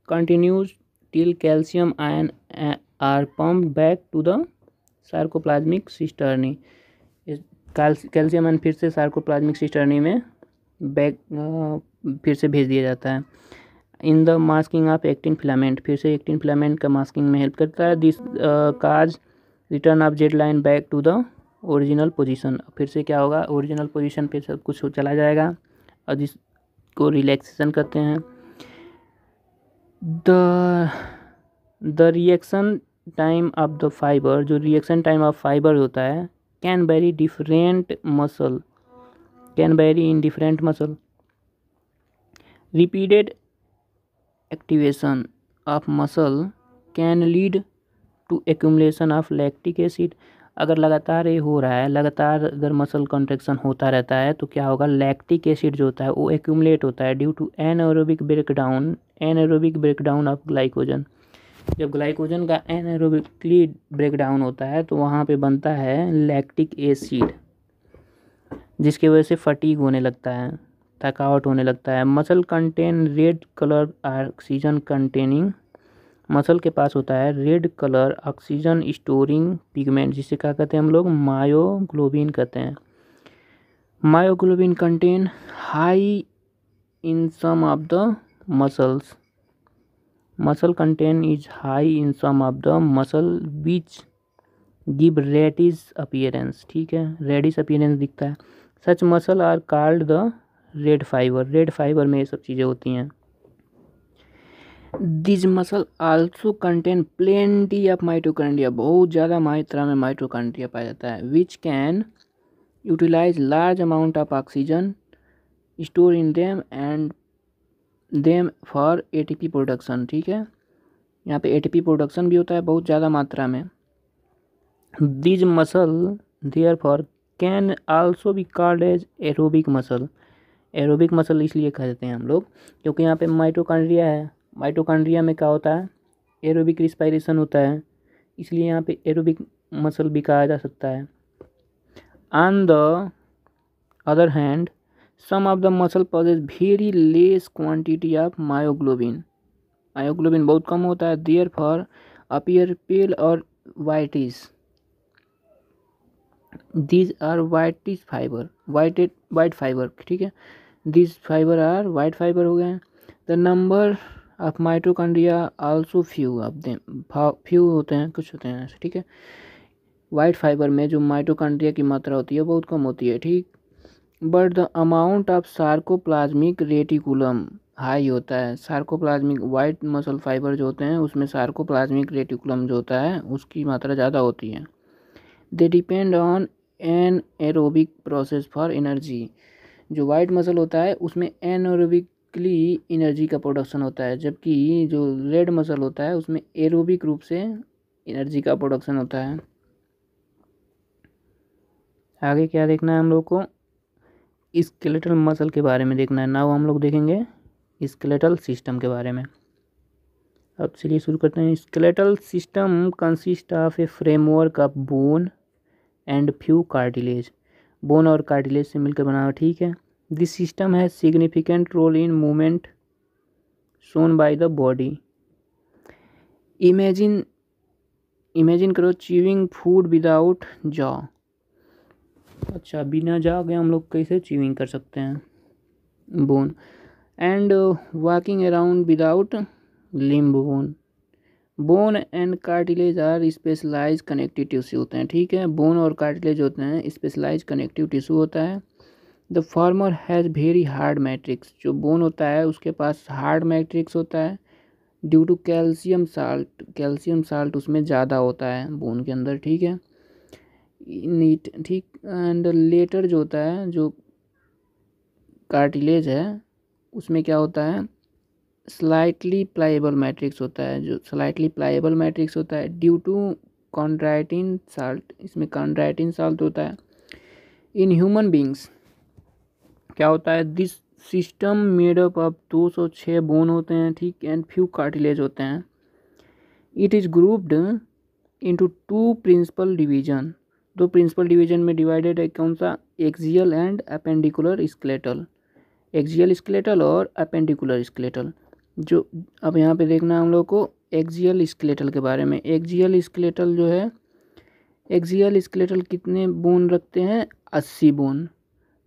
continues till calcium ion are pumped back to the sarcoplasmic cisternae. Calcium ion फिर से सार्कोप्लाज्मिक सिस्टर्नी में बैक फिर से भेज दिया जाता है। In the masking of actin filament, फिर से एक्टिन फिलामेंट का मास्किंग में हेल्प करता है। This cause return of Z line back to the original position, फिर से क्या होगा, ओरिजिनल पोजीशन पे सब कुछ चला जाएगा, और जिसको रिलैक्सेशन कहते हैं। The reaction time of the fibre, जो रिएक्शन टाइम ऑफ फाइबर होता है can vary in different muscle. Repeated activation of muscle can lead to accumulation of lactic acid. अगर लगातार ये हो रहा है, लगातार अगर मसल कॉन्ट्रैक्शन होता रहता है तो क्या होगा, लैक्टिक एसिड जो होता है वो एक्यूमुलेट होता है due to anaerobic breakdown of glycogen. जब ग्लाइकोजन का एनारोबिकली ब्रेकडाउन होता है तो वहाँ पे बनता है लैक्टिक एसिड, जिसकी वजह से फटीग होने लगता है, थकावट होने लगता है। Muscle contain red colour oxygen containing, muscle के पास होता है red colour oxygen storing pigment, जिसे क्या कहते हैं हम लोग, मायोग्लोबिन कहते हैं। Myoglobin contain high in some of the muscles, muscle contain is high in some of the muscle which give reddish appearance, ठीक है, रेडिश अपीयरेंस दिखता है। Such muscle are called the red fibre, red fibre में ये सब चीज़ें होती हैं। This muscle also contain plenty of mitochondria, बहुत ज़्यादा मात्रा में माइटोकॉन्ड्रिया पाया जाता है, which can utilise large amount of oxygen store in them and them for ATP production, ठीक है, यहाँ पे एटीपी प्रोडक्शन भी होता है बहुत ज़्यादा मात्रा में। This muscle therefore can also be called as aerobic muscle, aerobic muscle इसलिए कहते हैं हम लोग क्योंकि यहाँ पे माइटोकॉन्ड्रिया है, माइटोकॉन्ड्रिया में क्या होता है, एरोबिक रिस्पायरेशन होता है, इसलिए यहाँ पे एरोबिक मसल भी कहा जा सकता है। On the other hand some of the muscle possess very less quantity of myoglobin, myoglobin बहुत कम होता है, देयर फॉर अपीयर पेल और whitish, these are whitish fibre, white fibre, ठीक है, these fibre are white fibre हो गए हैं। The number of mitochondria also few of them, few होते हैं, कुछ होते हैं ऐसे, ठीक है। वाइट फाइबर में जो माइटोकॉन्ड्रिया की मात्रा होती है बहुत कम होती है, ठीक। But the amount of sarcoplasmic reticulum high होता है, सार्कोप्लाज्मिक वाइट मसल फाइबर जो होते हैं उसमें सार्कोप्लाज्मिक रेटिकुलम जो होता है उसकी मात्रा ज़्यादा होती है। They depend on an aerobic process for energy, जो वाइट मसल होता है उसमें एनएरोबिकली एनर्जी का प्रोडक्शन होता है, जबकि जो रेड मसल होता है उसमें एरोबिक रूप से एनर्जी का प्रोडक्शन होता है। आगे क्या देखना है हम लोग को, स्केलेटल मसल के बारे में देखना है। नाउ हम लोग देखेंगे स्केलेटल सिस्टम के बारे में। अब चलिए शुरू करते हैं। Skeletal system consist of a framework of bone and few cartilage, bone और कार्टिलेज से मिलकर बना हुआ, ठीक है। This system has significant role in movement shown by the body. Imagine करो च्यूइंग फूड विदाउट जॉ, अच्छा बिना जॉ के हम लोग कैसे च्यूइंग कर सकते हैं, bone, and walking around without limb bone. Bone and cartilage are specialise connective tissue होते हैं, ठीक है, बोन और कार्टिलेज होते हैं स्पेशलाइज कनेक्टिव टिश्यू होता है। The former has very hard matrix, जो बोन होता है उसके पास हार्ड मैट्रिक्स होता है due to calcium salt, calcium salt उसमें ज़्यादा होता है बोन के अंदर, ठीक है, नीट, ठीक। एंड लेटर जो होता है, जो कार्टिलेज है उसमें क्या होता है, स्लाइटली प्लाएबल मैट्रिक्स होता है, जो स्लाइटली प्लाएबल मैट्रिक्स होता है ड्यू टू कॉन्ड्राइटिन साल्ट, इसमें कॉन्ड्राइटिन साल्ट होता है। इन ह्यूमन बींग्स क्या होता है, this system made up of 206 bone होते हैं, ठीक, एंड फ्यू कार्टिलेज होते हैं। It is grouped into two principal division, दो प्रिंसिपल डिवीजन में डिवाइडेड है, कौन सा, axial and appendicular skeletal, axial skeletal और अपेंडिकुलर स्केलेटल। जो अब यहाँ पे देखना है हम लोग को एक्सियल स्केलेटल के बारे में। एक्सियल स्केलेटल जो है, एक्सियल स्केलेटल कितने बोन रखते हैं, 80 bone,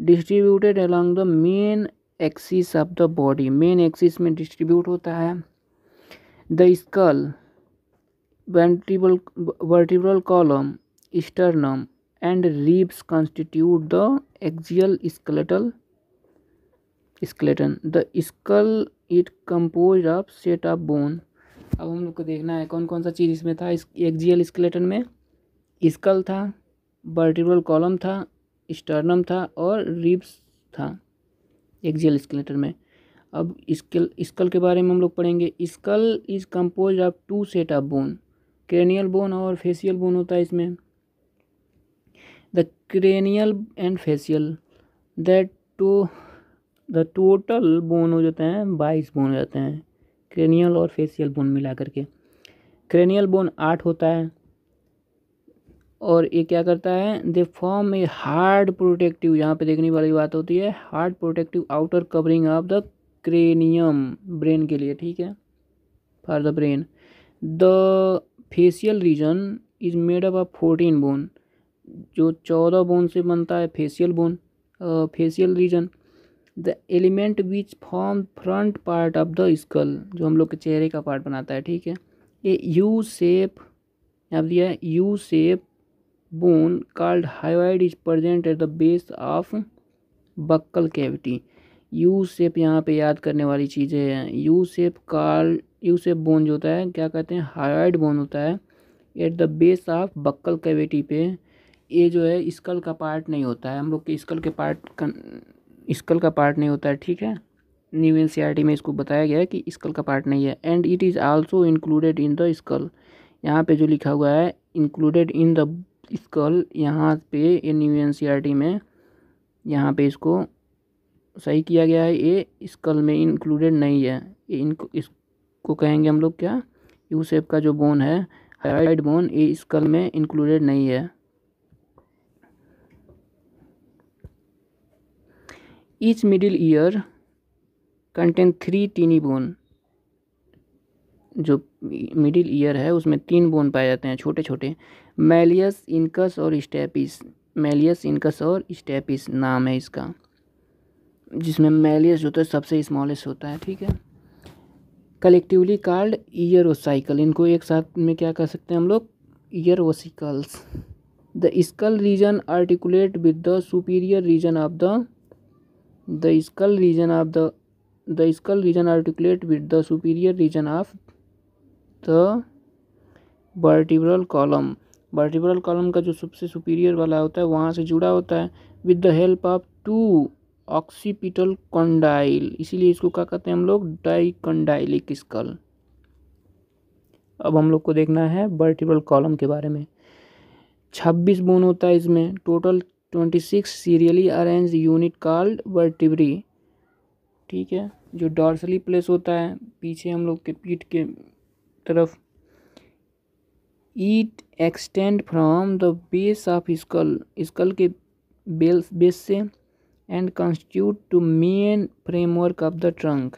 distributed along the main axis of the body, main axis में डिस्ट्रीब्यूट होता है। The skull, vertebral column, sternum and ribs constitute the axial skeletal skeleton. The skull it composed of set of bone। अब हम लोग को देखना है कौन कौन सा चीज़ इसमें था। इस एक्सियल स्केलेटन में स्कल था, वर्टिब्रल कॉलम था, स्टर्नम था और रिब्स था एक्सियल स्केलेटन में। अब स्कल के बारे में हम लोग पढ़ेंगे। Skull is compose of two set of bone, cranial bone और फेसियल बोन होता है इसमें। The cranial and facial that to the total bone हो जाते हैं 22 बोन हो जाते हैं, क्रेनियल और फेसियल बोन मिला करके। क्रेनियल बोन 8 होता है और ये क्या करता है, they form a hard protective, यहाँ पे देखने वाली बात होती है, hard protective outer covering of the cranium, brain के लिए, ठीक है, for the brain. The facial region is made up of 14 bone, जो 14 बोन से बनता है facial bone, facial region. The element which form front part of the skull, जो हम लोग के चेहरे का पार्ट बनाता है, ठीक है। ये यू शेप, यहाँ दिया है U shape bone called hyoid is present at the base of buccal cavity. U shape यहाँ पे याद करने वाली चीज़ें हैं। यू शेप बोन जो होता है क्या कहते हैं, हायोइड बोन होता है at the base of buccal cavity पे। ये जो है स्कल का पार्ट नहीं होता है, हम लोग के स्कल का पार्ट नहीं होता है, ठीक है। न्यू एनसीईआरटी में इसको बताया गया है कि स्कल का पार्ट नहीं है। And it is also included in the skull, यहाँ पे जो लिखा हुआ है इंक्लूडेड इन द स्कल, यहाँ पे ये न्यू एनसीईआरटी में यहाँ पे इसको सही किया गया है, ये स्कल में इंक्लूडेड नहीं है। इसको कहेंगे हम लोग क्या, यू शेप का जो बोन है हायोइड बोन, ये स्कल में इंक्लूडेड नहीं है। Each middle ear contain 3 tiny bone, जो मिडिल ईयर है उसमें 3 बोन पाए जाते हैं छोटे छोटे, मैलियस, इनकस और स्टेपिस। मैलियस, इनकस और स्टेपिस नाम है इसका, जिसमें मैलियस जो होता है सबसे स्मॉलेस्ट होता है, ठीक है। कलेक्टिवली कॉल्ड ईयर ओसाइकल, इनको एक साथ में क्या कर सकते हैं हम लोग, ear ossicles. The skull region articulate with the superior region of the skull region articulate with the superior region of the vertebral column. Vertebral column का जो सबसे सुपीरियर वाला होता है वहाँ से जुड़ा होता है with the help of 2 occipital condyle, इसीलिए इसको क्या कहते हैं हम लोग, डाइकंडाइलिक स्कल। अब हम लोग को देखना है वर्टिब्रल कॉलम के बारे में। 26 बोन होता है इसमें, total 26 serially arrange unit called vertebrae, ठीक है। जो डॉर्सली प्लेस होता है पीछे हम लोग के पीठ के तरफ, it extend from the base of skull के बेस से, and constitute to main framework of the trunk.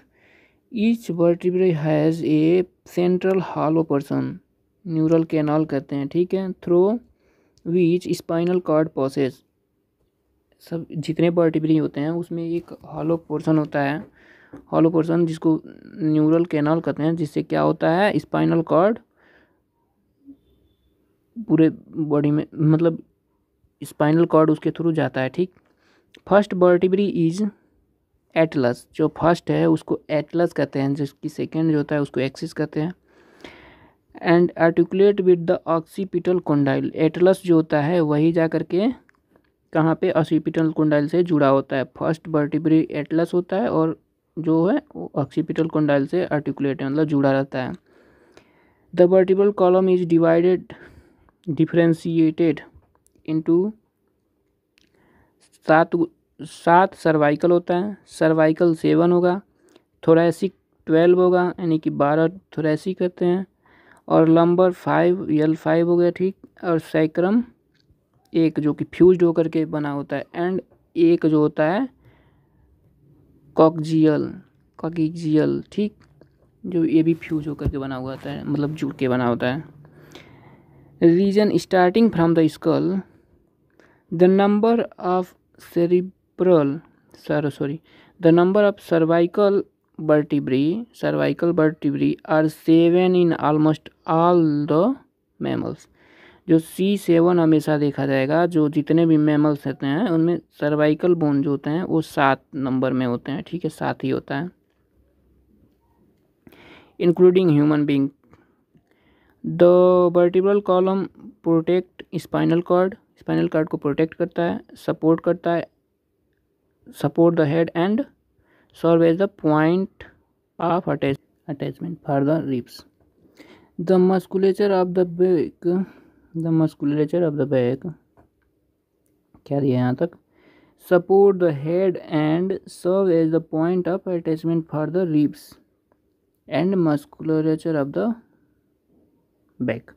Each vertebrae has a central hollow portion, neural canal कहते हैं, ठीक है, through which spinal cord passes. सब जितने वर्टिब्रे होते हैं उसमें एक हॉलो पोर्शन होता है, हॉलो पोर्शन जिसको न्यूरल कैनाल कहते हैं, जिससे क्या होता है, स्पाइनल कॉर्ड पूरे बॉडी में, मतलब स्पाइनल कॉर्ड उसके थ्रू जाता है, ठीक। फर्स्ट वर्टिब्री इज एटलस, जो फर्स्ट है उसको एटलस कहते हैं, जिसकी सेकेंड जो होता है उसको एक्सिस कहते हैं। And articulate with the occipital condyle, Atlas जो होता है वही जा करके कहाँ पे, ऑक्सीपिटल कोंडाइल से जुड़ा होता है। फर्स्ट वर्टिब्री एटलस होता है और जो है वो ऑक्सीपिटल कोंडाइल से आर्टिकुलेट मतलब जुड़ा रहता है। The vertebral column is differentiated into 7 cervical होता है, सर्वाइकल 7 होगा, थोरैसिक 12 होगा, यानी कि 12 थोरैसिक कहते हैं, और लंबर 5 L5 हो गया, ठीक। और सैक्रम 1 जो कि फ्यूज्ड होकर के बना होता है, एंड 1 जो होता है कॉक्सियल, ठीक, जो ये भी फ्यूज होकर के बना हुआ होता है, मतलब जुड़ के बना होता है। Region starting from the skull, the number of cervical vertebrae are 7 in almost all the mammals। जो C7 हमेशा देखा जाएगा, जो जितने भी मैमल्स होते हैं उनमें सर्वाइकल बोन जो होते हैं वो 7 नंबर में होते हैं, ठीक है, 7 ही होता है, including human being. The vertebral column protect spinal cord को प्रोटेक्ट करता है, support the head and serve as the point of attachment for the ribs. The musculature of the back क्या दिया यहाँ तक, support the head and serve as the point of attachment for the ribs, and musculature of the back.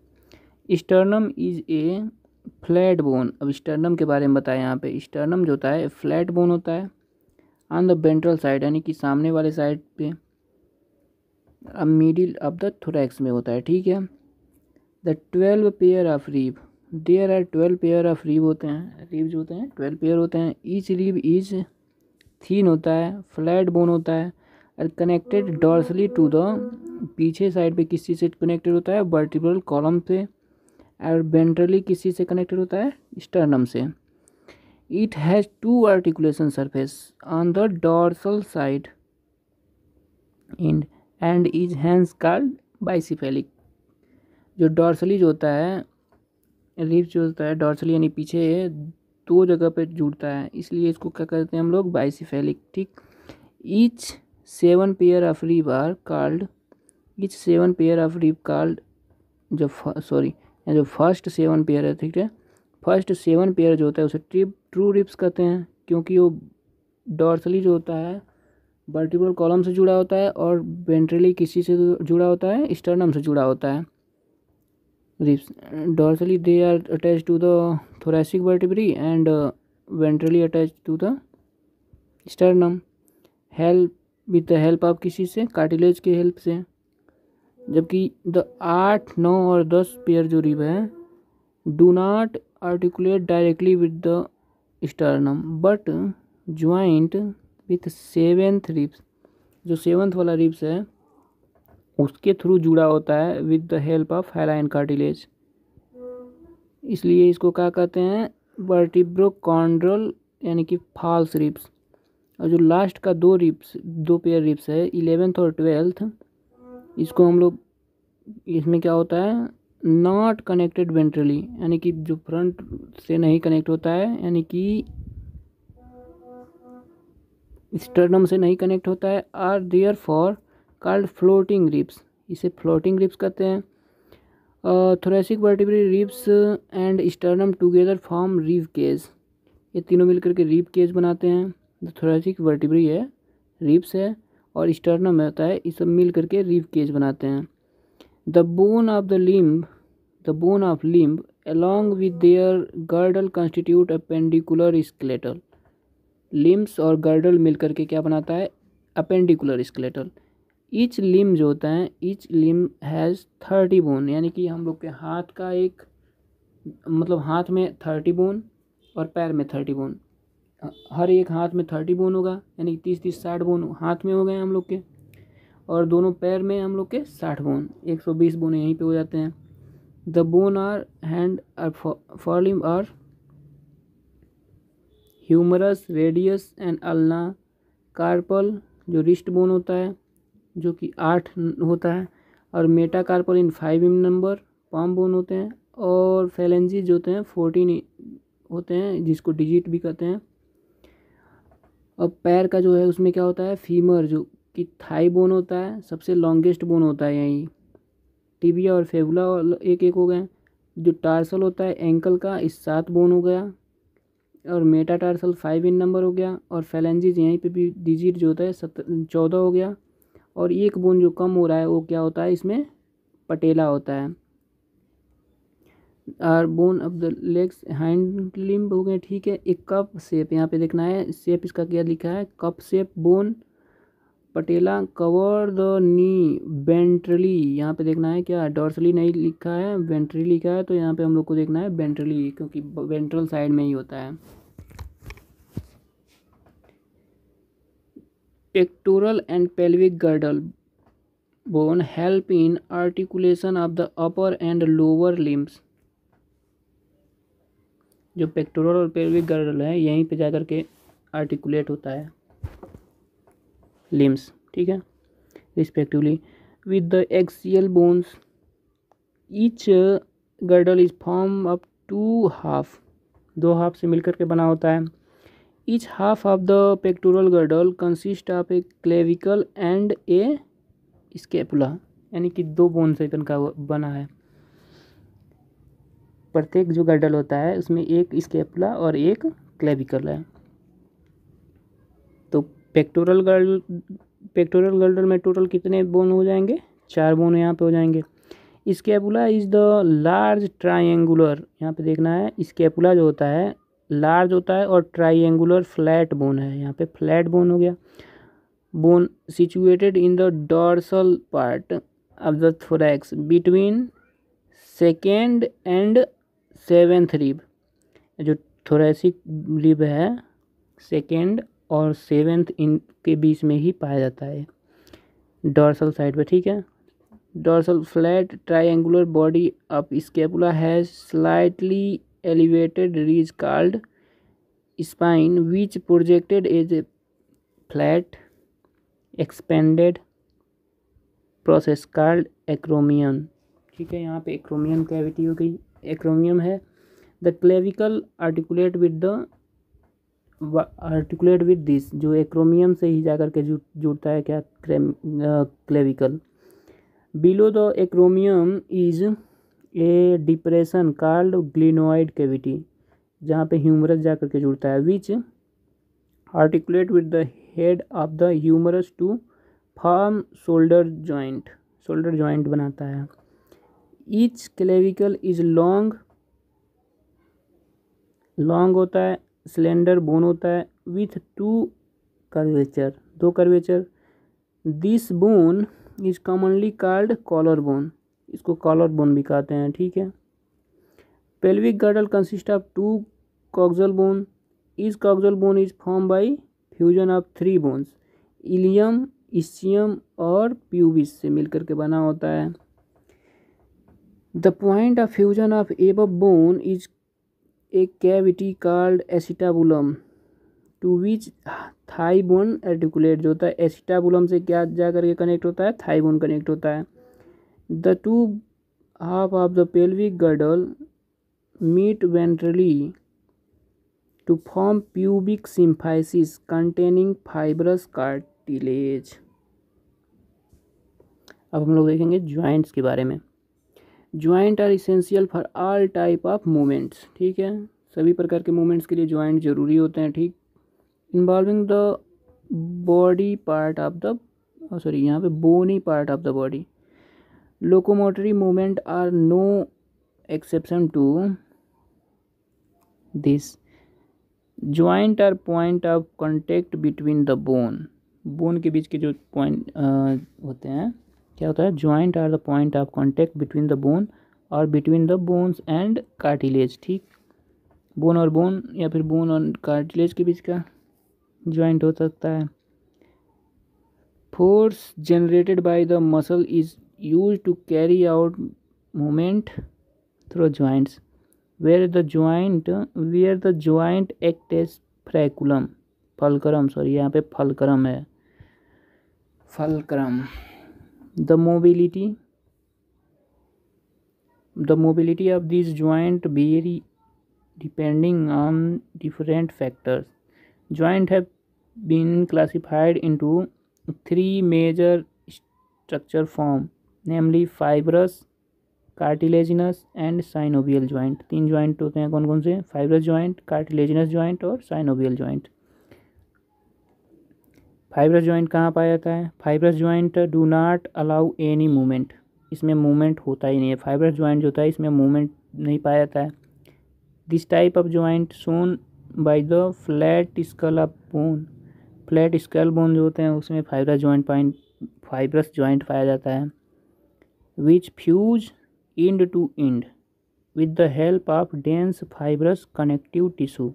Sternum is a flat bone. अब sternum के बारे में बताया यहाँ पे। स्टर्नम जो होता है फ्लैट बोन होता है ऑन द वेंट्रल साइड, यानी कि सामने वाले साइड पे, अब मिडिल ऑफ द थोरैक्स में होता है, ठीक है। The 12 pair of rib, there are 12 pair of rib होते हैं, रिब जो होते हैं 12 पेयर होते हैं। ईच रिब इज थीन होता है, फ्लैट बोन होता है और कनेक्टेड डॉर्सली टू द, पीछे साइड पे किस चीज़ से कनेक्टेड होता है, वर्टिब्रल कॉलम से, और वेंट्रली किस चीज़ से कनेक्टेड होता है, स्टर्नम से। It has 2 articulation surface on the dorsal side and is hence called bicephalic. जो डॉर्सली जो होता है, रिब जो होता है डॉर्सली यानी पीछे 2 जगह पे जुड़ता है, इसलिए इसको क्या कहते हैं हम लोग, बाइसिफेलिक, ठीक। Each 7 pair of rib are called, each 7 pair of rib called, जो जो फर्स्ट 7 पेयर है, ठीक है, फर्स्ट 7 पेयर जो होता है उसे ट्रू रिब्स कहते हैं, क्योंकि वो डॉर्सली जो होता है वर्टिब्रल कॉलम से जुड़ा होता है और वेंट्रली किसी से जुड़ा होता है, स्टर्नम से जुड़ा होता है। Ribs dorsally they are attached to the thoracic vertebrae and ventrally attached to the sternum, help with the help of किसी से, कार्टिलेज के हेल्प से। जबकि द 8, 9 और 10 पेयर जो रिब है do not articulate directly with the sternum but joint with 7th ribs, जो 7th वाला रिब्स है उसके थ्रू जुड़ा होता है with the help of hyaline cartilage, इसलिए इसको क्या कहते हैं, वर्टिब्रोकॉन्ड्रल यानी कि फॉल्स रिब्स। और जो लास्ट का 2 पेयर रिब्स है 11th और 12th, इसको हम लोग, इसमें क्या होता है, नॉट कनेक्टेड वेंट्रली, यानी कि जो फ्रंट से नहीं कनेक्ट होता है, यानी कि स्टर्नम से नहीं कनेक्ट होता है, are therefore called floating ribs, इसे फ्लोटिंग रिब्स कहते हैं। Thoracic vertebral ribs and sternum together form rib cage, ये तीनों मिलकर के रिब केज बनाते हैं। जो थोरेसिक वर्टिब्रल है, रिब्स है और स्टर्नम होता है, ये सब मिल करके रिब केज बनाते हैं। The bone of limb along with their girdle constitute appendicular skeletal, limbs और गर्डल मिलकर के क्या बनाता है, अपेंडिकुलर स्केलेटल। ईच लिम जो होता है, ईच लिम हैज़ 30 बोन, यानी कि हम लोग के हाथ का एक, मतलब हाथ में 30 बोन और पैर में 30 बोन, हर एक हाथ में 30 बोन होगा, यानी 30-30-60 बोन हाथ में हो गए हम लोग के, और दोनों पैर में हम लोग के 60 बोन, 120 बोन यहीं पे हो जाते हैं। The bone are hand forelimb are humerus, radius and ulna, carpal जो रिस्ट बोन होता है जो कि 8 होता है, और metacarpal in 5 number, palm bone होते हैं, और फेलेंजीज जो होते हैं 14 होते हैं, जिसको डिजिट भी कहते हैं। अब पैर का जो है उसमें क्या होता है, फीमर जो कि थाई बोन होता है, सबसे लॉन्गेस्ट बोन होता है यही। टिबिया और फेबुला एक एक हो गए। जो टार्सल होता है एंकल का, इस 7 बोन हो गया, और मेटाटार्सल 5 नंबर हो गया, और फेलेंजीज यहीं पे भी डिजिट जो होता है 14 हो गया, और एक बोन जो कम हो रहा है वो क्या होता है, इसमें पटेला होता है। और bone of the legs hand limb हो गए, ठीक है। एक कप शेप यहाँ पे देखना है, शेप इसका क्या लिखा है, cup shape bone patella, cover the knee ventrally, यहाँ पे देखना है क्या, डॉर्सली नहीं लिखा है, वेंट्रली लिखा है, तो यहाँ पे हम लोग को देखना है वेंट्रली, क्योंकि वेंट्रल साइड में ही होता है। Pectoral and pelvic girdle bone help in articulation of the upper and lower limbs. जो पेक्टोरल और पेल्विक गर्डल है यहीं पे जाकर के आर्टिकुलेट होता है लिम्स, ठीक है, respectively with the axial bones. Each girdle is form of 2 half, 2 half से मिलकर के बना होता है। Each half of the pectoral girdle consist of A clavicle and A scapula, यानी कि 2 बोन से इनका बना है। प्रत्येक जो गर्डल होता है उसमें एक स्केपुला और एक क्लेविकल है। तो पेक्टोरल गर्डल में टोटल कितने बोन हो जाएंगे, 4 बोन यहाँ पे हो जाएंगे। Scapula is the large triangular, यहाँ पे देखना है स्कैपुला जो होता है लार्ज होता है और ट्राइंगुलर फ्लैट बोन है, यहाँ पे फ्लैट बोन हो गया। Bone situated in the dorsal part of the thorax between second and seventh rib, जो थोरैसिक रिब है सेकेंड और सेवेंथ इनके बीच में ही पाया जाता है डॉर्सल साइड पे, ठीक है। Dorsal flat triangular body of scapula has slightly elevated ridge called spine which projected as a flat expanded process called acromion, ठीक है। यहाँ पे एक्रोमियन कैविटी हो गई, एक्रोमियम है। The clavicle articulate with this, जो एक्रोमियम से ही जाकर के जुड़ता है क्या, clavicle. Below the acromion is a depression called glenoid cavity, जहाँ पे ह्यूमरस जाकर के जुड़ता है। Which articulate with the head of the humerus to form shoulder joint बनाता है। ईच क्लेविकल इज लॉन्ग होता है, स्लेंडर बोन होता है, विथ दो curvature. This bone is commonly called collar bone, इसको कॉलर बोन भी कहते हैं, ठीक है। Pelvic girdle consist of 2 coxal bone, इस coxal bone is form by fusion of 3 bones, ilium, ischium और प्यूबिस से मिलकर के बना होता है। The point of fusion of above bone is a cavity called acetabulum to which thigh bone articulate, जो होता है एसिटाबुलम से क्या जा करके कनेक्ट होता है, थाई बोन कनेक्ट होता है। The 2 half of the pelvic girdle meet ventrally to form pubic symphysis containing fibrous cartilage। अब हम लोग देखेंगे ज्वाइंट्स के बारे में। Joint are essential for all type of movements, ठीक है। सभी प्रकार के मूवमेंट्स के लिए ज्वाइंट जरूरी होते हैं, ठीक। Involving the body part of the यहाँ पे bony part of the body. Locomotory movement are no exception to this. Joint are point of contact between the bone के बीच के जो पॉइंट होते हैं, क्या होता है, joint are the point of contact between the bone और between the bones and cartilage, ठीक। बोन और बोन या फिर बोन और कार्टिलेज के बीच का ज्वाइंट हो सकता है। Force generated by the muscle is used to carry out movement through joints where the joint act as fulcrum, यहाँ पे fulcrum है, fulcrum। the mobility of these joint vary depending on different factors. Joint have been classified into 3 major structure form, namely fibrous, cartilaginous and synovial joint. 3 joint होते हैं, कौन कौन से, fibrous joint, cartilaginous joint और synovial joint. Fibrous joint कहाँ पाया जाता है, fibrous joint do not allow any movement, इसमें मूवमेंट होता ही नहीं है। फाइब्रस ज्वाइंट जो होता है इसमें मूवमेंट नहीं पाया जाता है। This type of joint shown by the flat skull of bone, flat skull bone जो होते हैं उसमें फाइब्रस ज्वाइंट पाया जाता है। which fuse end to end with the help of dense fibrous connective tissue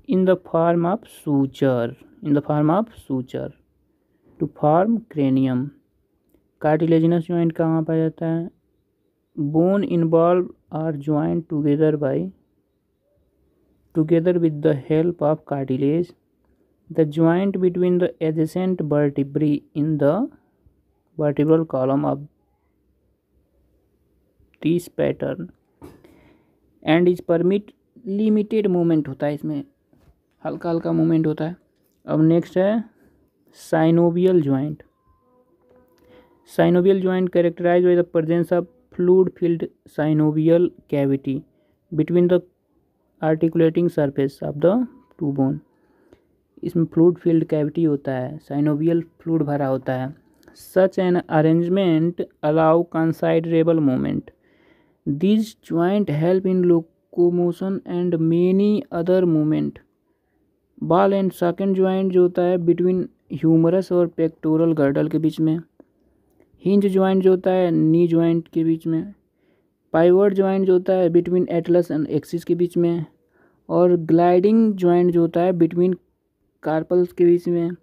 in the form of suture to form cranium। cartilaginous joint कहाँ पाया जाता है, bone involved are joined together with the help of cartilage। the joint between the adjacent vertebrae in the vertebral column of this pattern and is permit limited movement होता है, इसमें हल्का हल्का movement होता है। अब नेक्स्ट है synovial joint. Synovial joint characterise by the presence of fluid filled synovial cavity between the articulating surface of the 2 bone. इसमें फ्लूइड फील्ड कैविटी होता है, साइनोवियल फ्लूइड भरा होता है, Such an arrangement allow considerable movement. These joints help in locomotion and many other movement. Ball and socket joint जो होता है between humerus और पेक्टोरल गर्डल के बीच में। हिंज ज्वाइंट जो होता है नी ज्वाइंट के बीच में। पाइवट ज्वाइंट जो होता है बिटवीन एटलस एंड एक्सिस के बीच में। और ग्लाइडिंग ज्वाइंट जो होता है बिटवीन कार्पल्स के बीच में।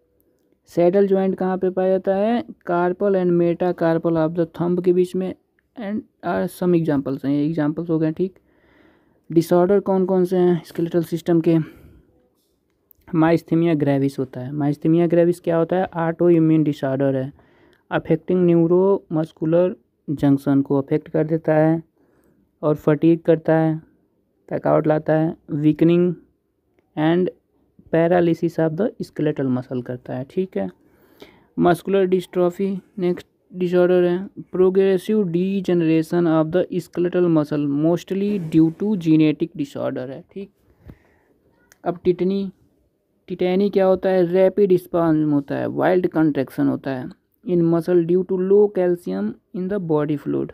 सैडल ज्वाइंट कहाँ पे पाया जाता है? Carpal and metacarpal of the thumb के बीच में। एंड आर सम एग्जाम्पल्स हैं, ये एग्जाम्पल्स हो गए। ठीक, डिसऑर्डर कौन कौन से हैं स्केलेटल सिस्टम के? माइस्थीमिया ग्रेविस होता है। माइस्थीमिया ग्रेविस क्या होता है? ऑटो इम्यून डिसऑर्डर है, अफेक्टिंग न्यूरो मस्कुलर जंक्शन को अफेक्ट कर देता है और फटीग करता है, थकावट लाता है, weakening and paralysis of the skeletal muscle करता है। ठीक है। मस्कुलर डिस्ट्रॉफी नेक्स्ट डिसऑर्डर है। Progressive degeneration of the skeletal muscle mostly due to genetic disorder है। ठीक। अब टिटैनी क्या होता है? रैपिड स्पाज्म होता है, वाइल्ड कंट्रैक्शन होता है in muscle due to low calcium in the body fluid.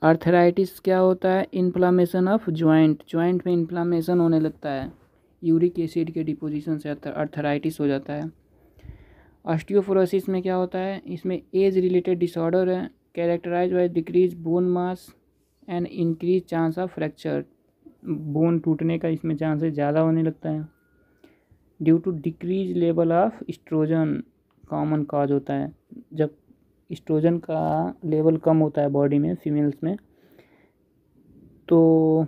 Arthritis क्या होता है? इन्फ्लामेशन ऑफ ज्वाइंट में इन्फ्लामेशन होने लगता है, यूरिक एसिड के डिपोजिशन से आर्थराइटिस हो जाता है। ऑस्टियोपोरोसिस में क्या होता है? इसमें एज रिलेटेड डिसऑर्डर है, characterize by decrease bone mass and increase chance of fracture. Bone टूटने का इसमें चांसेस ज़्यादा होने लगता है। Due to decrease level of oestrogen common cause होता है, जब एस्ट्रोजन का लेवल कम होता है बॉडी में फीमेल्स में तो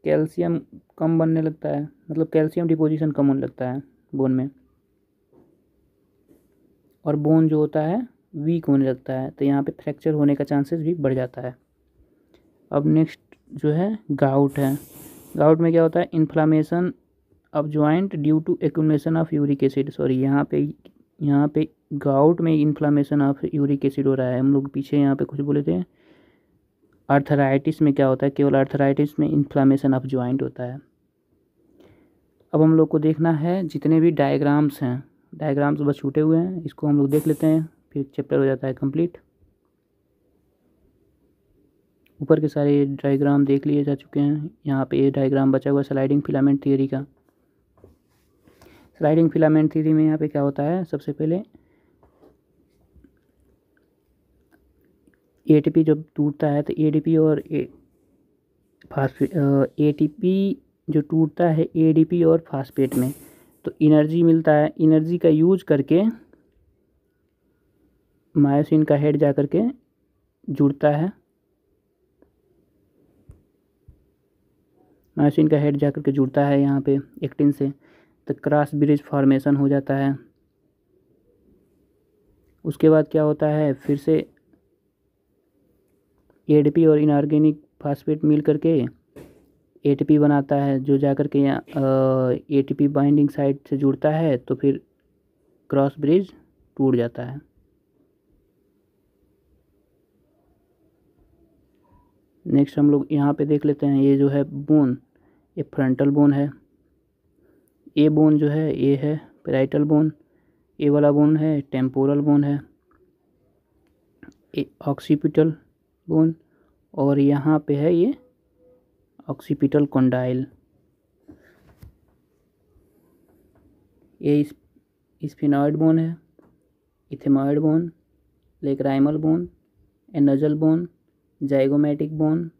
कैल्शियम कम बनने लगता है, मतलब कैल्शियम डिपोजिशन कम होने लगता है बोन में और बोन जो होता है वीक होने लगता है, तो यहाँ पे फ्रैक्चर होने का चांसेस भी बढ़ जाता है। अब नेक्स्ट जो है गाउट है। गाउट में क्या होता है? Inflammation of joint due to accumulation of uric acid. Sorry, यहाँ पे गाउट में इन्फ्लामेशन ऑफ यूरिक एसिड हो रहा है। हम लोग पीछे यहाँ पे कुछ बोले थे। आर्थराइटिस में क्या होता है? केवल आर्थराइटिस में इन्फ्लामेशन ऑफ ज्वाइंट होता है। अब हम लोग को देखना है जितने भी डायग्राम्स हैं, डायग्राम्स बस छूटे हुए हैं, इसको हम लोग देख लेते हैं, फिर चैप्टर हो जाता है कंप्लीट। ऊपर के सारे डायग्राम देख लिए जा चुके हैं। यहाँ पे ये डायग्राम बचा हुआ स्लाइडिंग फिलामेंट थियरी का। स्लाइडिंग फिलामेंट थ्योरी में यहाँ पे क्या होता है? सबसे पहले एटीपी जब टूटता है तो एडीपी और एटीपी जो टूटता है एडीपी और फास्फेट में, तो एनर्जी मिलता है। एनर्जी का यूज करके मायोसिन का हेड जा करके जुड़ता है, मायोसिन का हेड जा करके जुड़ता है यहाँ पे एक्टिन से, तो क्रॉस ब्रिज फॉर्मेशन हो जाता है। उसके बाद क्या होता है? फिर से एडीपी और इनऑर्गेनिक फास्फेट मिल करके एटीपी बनाता है, जो जा करके यहाँ एटीपी बाइंडिंग साइट से जुड़ता है, तो फिर क्रॉस ब्रिज टूट जाता है। नेक्स्ट हम लोग यहाँ पे देख लेते हैं, ये जो है बोन, ये फ्रंटल बोन है। ए बोन जो है ये है पैराइटल बोन, ए वाला बोन है टेम्पोरल बोन है, ऑक्सीपिटल बोन, और यहाँ पे है ये ऑक्सीपिटल कॉन्डाइल। ये स्फिनॉइड बोन है, ethmoid bone, lacrimal bone, a nasal bone, zygomatic bone,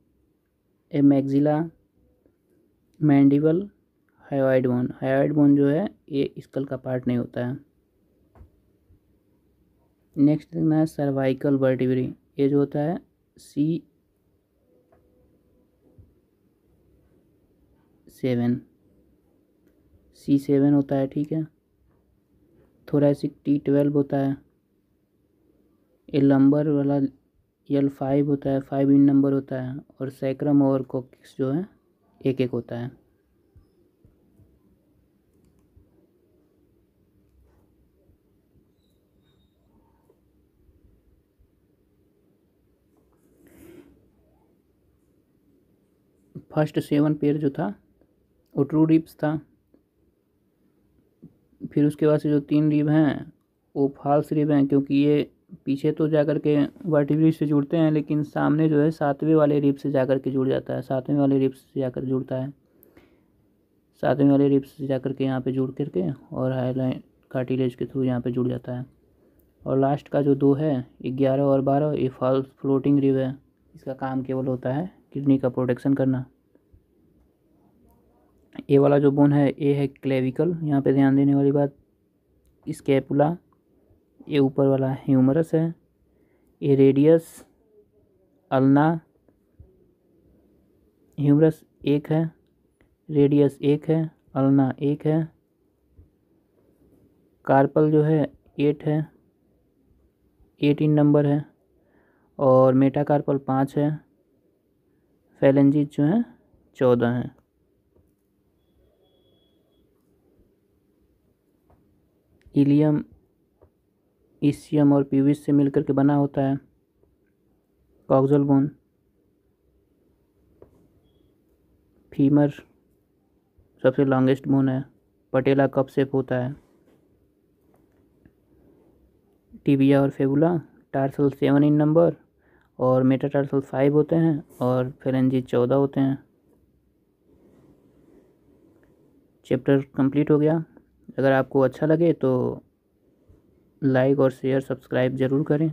a maxilla, mandible, hyoid bone. Hyoid bone जो है ये स्कल का पार्ट नहीं होता है। नेक्स्ट देखना है सर्वाइकल वर्टिब्री, ये जो होता है C7 होता है। ठीक है। थोरैसिक T12 होता है। ये लंबर वाला L5 होता है, 5 इन नंबर होता है, और सैक्रम और कोक्सिक्स जो है एक एक होता है। फर्स्ट 7 पेयर जो था वो ट्रू रिब्स था। फिर उसके बाद से जो 3 रिब हैं वो फॉल्स रिब हैं, क्योंकि ये पीछे तो जाकर के वर्टिब्रल से जुड़ते हैं, लेकिन सामने जो है सातवें वाले रिब से जाकर के जुड़ जाता है, सातवें वाले रिब से जाकर जुड़ता है, सातवें वाले रिब से जाकर के यहाँ पे जुड़ करके और हाईलाइन कार्टिलेज के थ्रू यहाँ पे जुड़ जाता है। और लास्ट का जो 2 है 11 और 12, ये फॉल्स फ्लोटिंग रिब है। इसका काम केवल होता है किडनी का प्रोटेक्शन करना। ए वाला जो बोन है, ए है क्लेविकल। यहाँ पे ध्यान देने वाली बात, स्कैपुला, ये ऊपर वाला ह्यूमरस है, ये रेडियस, अल्ना, ह्यूमरस 1 है, रेडियस 1 है, अल्ना 1 है, कार्पल जो है 8 है, 18 नंबर है, और मेटाकार्पल 5 है, फेलेंजिस जो है 14 है। इलियम ईसियम और प्यूबिस से मिलकर के बना होता है। कॉक्सल बोन, फीमर सबसे लॉन्गेस्ट बोन है, पटेला कप शेप होता है। टिबिया और फेबुला टार्सल 7 इन नंबर और मेटाटार्सल 5 होते हैं, और फेलेंजिस 14 होते हैं। चैप्टर कंप्लीट हो गया। अगर आपको अच्छा लगे तो लाइक और शेयर सब्सक्राइब ज़रूर करें।